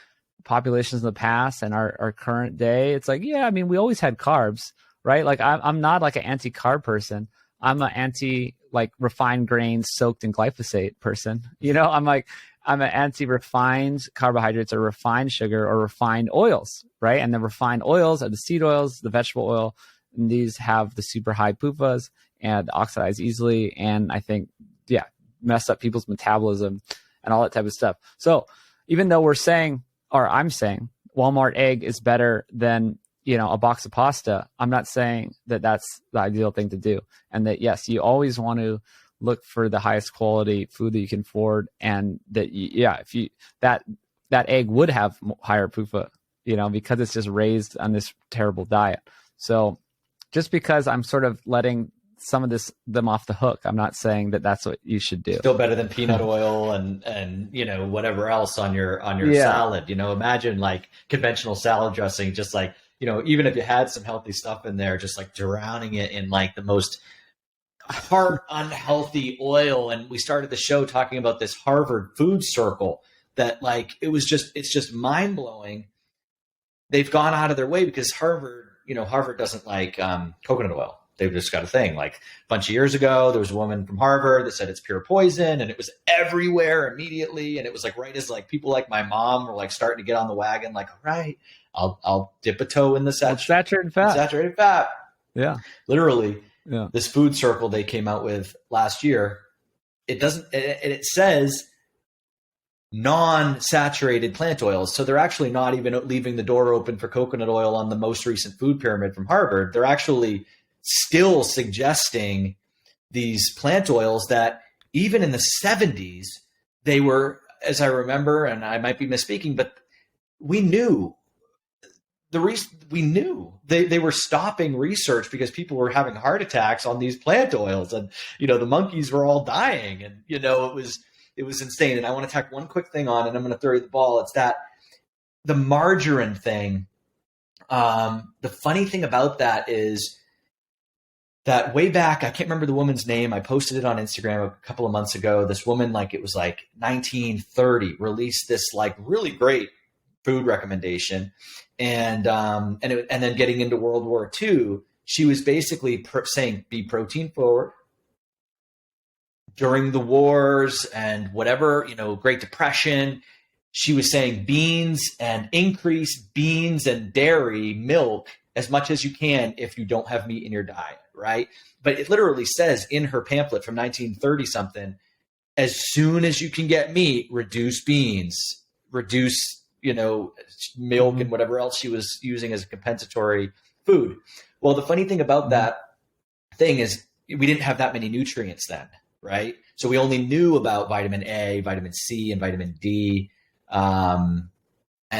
populations in the past and our current day, it's like, yeah, I mean, we always had carbs, right? Like I'm not like an anti-carb person. I'm an anti like refined grains soaked in glyphosate person. I'm an anti-refined carbohydrates or refined sugar or refined oils, right? And the refined oils are the seed oils, the vegetable oil, and these have the super high PUFAs and oxidize easily. And I think, yeah, mess up people's metabolism and all that type of stuff. So even though we're saying, or I'm saying, Walmart egg is better than, a box of pasta, I'm not saying that that's the ideal thing to do. And that, yes, you always want to look for the highest quality food that you can afford. And that, if you, that egg would have higher PUFA, because it's just raised on this terrible diet. So just because I'm sort of letting some of them off the hook, I'm not saying that that's what you should do. Still better than peanut oil and whatever else on your salad. Imagine like conventional salad dressing, just like, even if you had some healthy stuff in there, just like drowning it in like the most heart unhealthy oil. And we started the show talking about this Harvard food circle that like it's just mind blowing. They've gone out of their way because Harvard doesn't like coconut oil. They've just got a thing. Like a bunch of years ago, there was a woman from Harvard that said it's pure poison, and it was everywhere immediately. And it was like right as like people like my mom were like starting to get on the wagon, like, all right, I'll dip a toe in the saturated fat. Yeah, literally. Yeah. This food circle they came out with last year, it says non-saturated plant oils. So they're actually not even leaving the door open for coconut oil on the most recent food pyramid from Harvard. They're actually still suggesting these plant oils that even in the 70s, they were, as I remember, and I might be misspeaking, but we knew they were stopping research because people were having heart attacks on these plant oils, and the monkeys were all dying, and it was insane. And I want to tack one quick thing on, and I'm going to throw you the ball. It's that the margarine thing. The funny thing about that is that way back, I can't remember the woman's name. I posted it on Instagram a couple of months ago. This woman, like it was like 1930, released this like really great food recommendation. And then getting into World War II, she was basically saying, be protein forward during the wars and whatever, Great Depression. She was saying beans and increase beans and dairy, milk as much as you can if you don't have meat in your diet, right? But it literally says in her pamphlet from 1930 something, as soon as you can get meat, reduce beans, reduce milk and whatever else she was using as a compensatory food. Well, the funny thing about that thing is we didn't have that many nutrients then, right? So we only knew about vitamin A, vitamin C, and vitamin D, and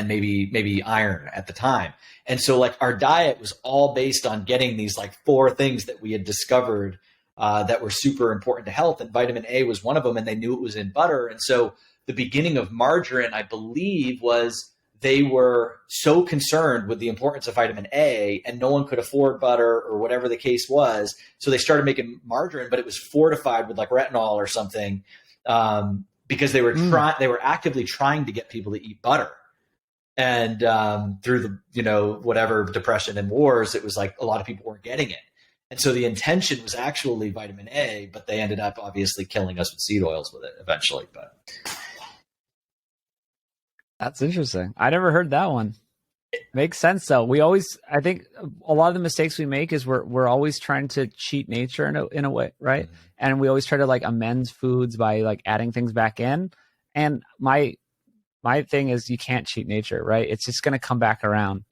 maybe iron at the time. And so like our diet was all based on getting these like 4 things that we had discovered that were super important to health. And vitamin A was one of them, and they knew it was in butter. And so the beginning of margarine, I believe, was they were so concerned with the importance of vitamin A, and no one could afford butter or whatever the case was. So they started making margarine, but it was fortified with like retinol or something, because they were actively trying to get people to eat butter. And through the whatever depression and wars, it was like a lot of people weren't getting it. And so the intention was actually vitamin A, but they ended up obviously killing us with seed oils with it eventually. But that's interesting. I never heard that one. Makes sense though. I think a lot of the mistakes we make is we're always trying to cheat nature in a way, right? Mm-hmm. And we always try to like amend foods by like adding things back in. And my thing is you can't cheat nature, right? It's just going to come back around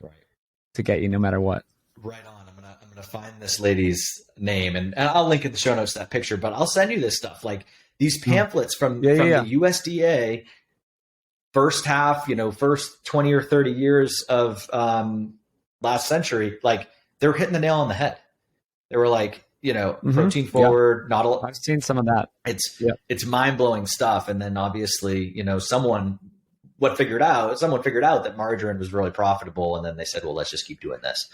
to get you no matter what. Right on. I'm gonna find this lady's name, and I'll link in the show notes that picture, but I'll send you this stuff, like these pamphlets from the USDA. First half, first 20 or 30 years of last century, like they were hitting the nail on the head. They were like, protein forward, not a. I've seen some of that. It's mind blowing stuff. And then obviously, someone figured out that margarine was really profitable. And then they said, well, let's just keep doing this.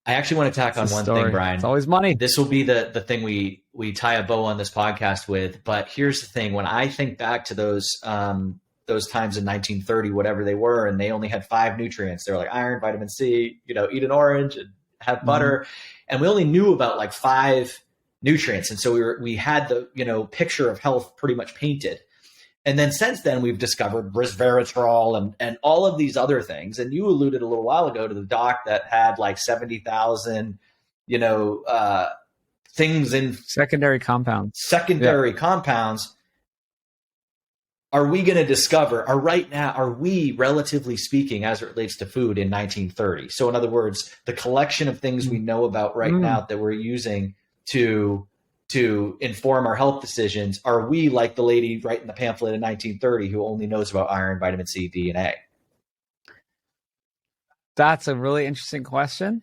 I actually want to tack on one thing, Brian. It's always money. This will be the thing we tie a bow on this podcast with. But here's the thing: when I think back to those times in 1930, whatever they were, and they only had 5 nutrients. They were like iron, vitamin C, eat an orange and have butter. And we only knew about like 5 nutrients. And so we had the, picture of health pretty much painted. And then since then we've discovered resveratrol and all of these other things. And you alluded a little while ago to the doc that had like 70,000, things in secondary compounds. Are we going to discover, are we, relatively speaking, as it relates to food in 1930? So in other words, the collection of things we know about right now that we're using to inform our health decisions, are we like the lady writing the pamphlet in 1930 who only knows about iron, vitamin C, D, and A? That's a really interesting question.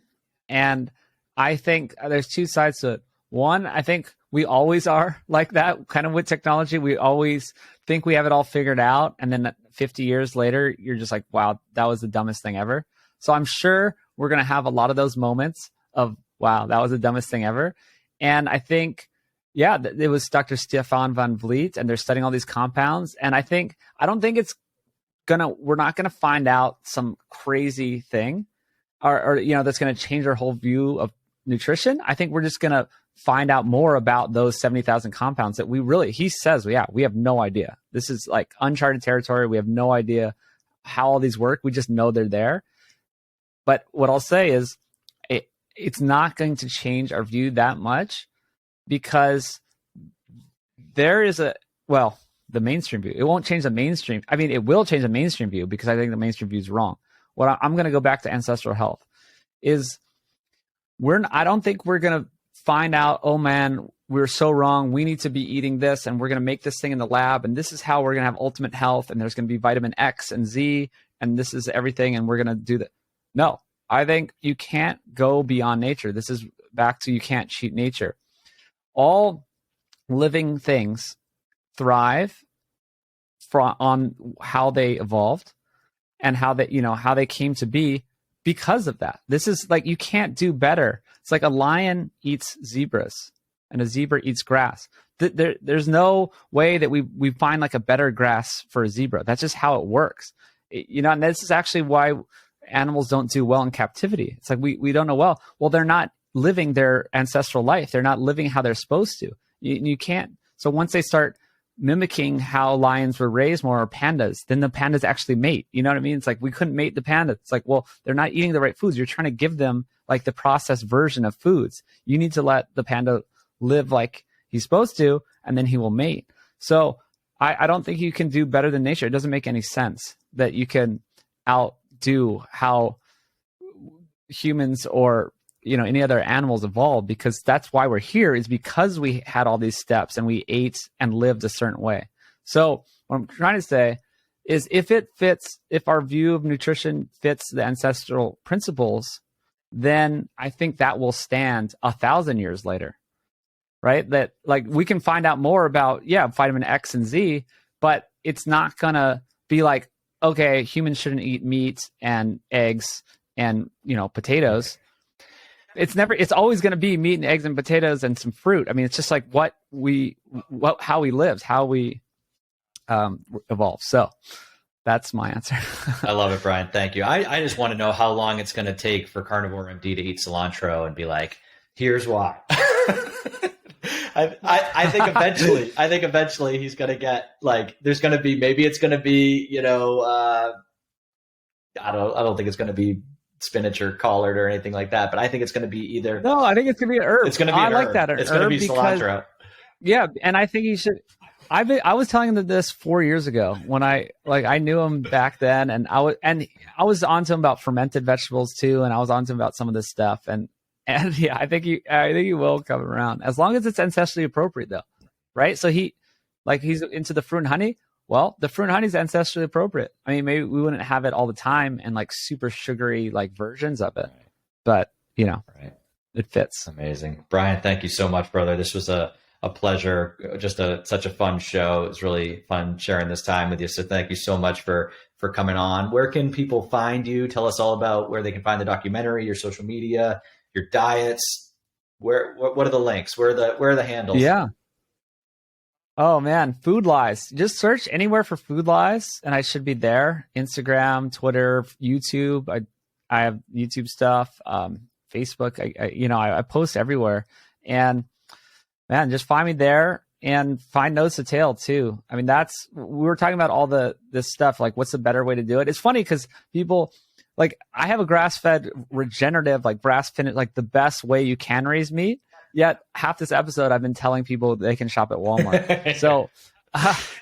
And I think there's 2 sides to it. One, I think we always are like that, kind of with technology. We always think we have it all figured out. And then 50 years later, you're just like, wow, that was the dumbest thing ever. So I'm sure we're going to have a lot of those moments of, wow, that was the dumbest thing ever. And I think, yeah, it was Dr. Stefan van Vliet, and they're studying all these compounds. And I don't think we're not going to find out some crazy thing or that's going to change our whole view of nutrition. I think we're just going to find out more about those 70,000 compounds that he says, we have no idea. This is like uncharted territory. We have no idea how all these work. We just know they're there. But what I'll say is it's not going to change our view that much, because there is the mainstream view. It won't change the mainstream. I mean, it will change the mainstream view, because I think the mainstream view is wrong. What I'm going to go back to ancestral health is I don't think we're going to find out, oh man, we're so wrong. We need to be eating this, and we're going to make this thing in the lab, and this is how we're going to have ultimate health, and there's going to be vitamin X and Z, and this is everything, and we're going to do that. No, I think you can't go beyond nature. This is back to, you can't cheat nature. All living things thrive on how they evolved and how they came to be because of that. This is like, you can't do better. It's like a lion eats zebras and a zebra eats grass. There's no way that we find like a better grass for a zebra. That's just how it works. And this is actually why animals don't do well in captivity. It's like, we don't know well, they're not living their ancestral life. They're not living how they're supposed to. You can't. So once they start mimicking how lions were raised more, or pandas, then the pandas actually mate. You know what I mean? It's like, we couldn't mate the pandas. It's like, they're not eating the right foods. You're trying to give them like the processed version of foods. You need to let the panda live like he's supposed to, and then he will mate. So I don't think you can do better than nature. It doesn't make any sense that you can outdo how humans or any other animals evolved, because that's why we're here, is because we had all these steps and we ate and lived a certain way. So what I'm trying to say is, if our view of nutrition fits the ancestral principles, then I think that will stand 1,000 years later, right? That like, we can find out more about, vitamin X and Z, but it's not gonna be like, okay, humans shouldn't eat meat and eggs and, potatoes. It's always going to be meat and eggs and potatoes and some fruit. I mean, it's just like how we lived, how we evolved. So that's my answer. I love it, Brian. Thank you. I just want to know how long it's going to take for Carnivore MD to eat cilantro and be like, here's why. I think eventually he's going to get like, there's going to be, maybe it's going to be, I don't think it's going to be spinach or collard or anything like that, but I think it's going to be either. No, I think it's going to be an herb. It's going to be an herb. I like that. It's going to be cilantro. Yeah, and I think he should. I was telling him this 4 years ago when I knew him back then, and I was onto him about fermented vegetables too, and I was onto him about some of this stuff, and yeah, I think he will come around, as long as it's ancestrally appropriate though, right? So he's into the fruit and honey. Well, the fruit and honey is ancestrally appropriate. I mean, maybe we wouldn't have it all the time and like super sugary like versions of it, but it fits. Amazing. Brian, thank you so much, brother. This was a pleasure. Just such a fun show. It was really fun sharing this time with you. So thank you so much for for coming on. Where can people find you? Tell us all about where they can find the documentary, your social media, your diets. What are the links? Where are the handles? Yeah. Oh man, Food Lies. Just search anywhere for Food Lies and I should be there. Instagram, Twitter, YouTube. I have YouTube stuff, Facebook. I post everywhere. And man, just find me there and find Nose to Tail too. I mean, we were talking about all this stuff, like what's the better way to do it? It's funny because people, like, I have a grass-fed regenerative, like grass-fed, like the best way you can raise meat. Yet half this episode, I've been telling people they can shop at Walmart. So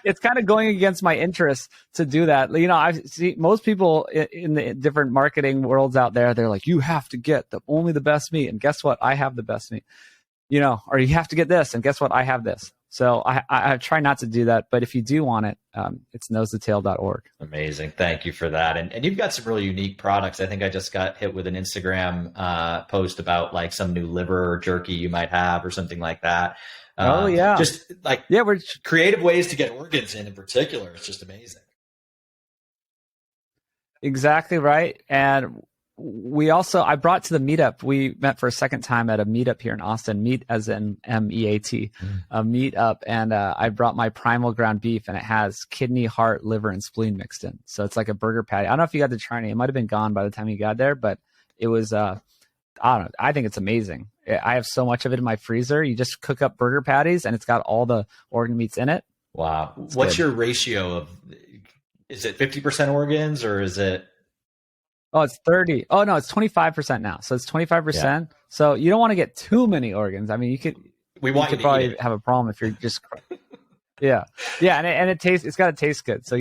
it's kind of going against my interest to do that. I see most people in the different marketing worlds out there. They're like, you have to get only the best meat. And guess what? I have the best meat, or you have to get this. And guess what? I have this. So I try not to do that. But if you do want it, it's nosetotale.org. Amazing. Thank you for that. And you've got some really unique products. I think I just got hit with an Instagram post about like some new liver jerky you might have or something like that. Oh, yeah. Just like we're creative ways to get organs in particular. It's just amazing. Exactly right. And I brought to the meetup. We met for a second time at a meetup here in Austin, meet as in MEAT, a meetup. And I brought my primal ground beef and it has kidney, heart, liver, and spleen mixed in. So it's like a burger patty. I don't know if you got to try it. It might've been gone by the time you got there, but it was, I don't know. I think it's amazing. I have so much of it in my freezer. You just cook up burger patties and it's got all the organ meats in it. Wow. What's your ratio of, is it 50% organs or is it? Oh, it's 30. Oh, no, it's 25% now. So it's 25%. Yeah. So you don't want to get too many organs. I mean, you could probably have a problem if you're just, yeah. Yeah. And it's got to taste good. So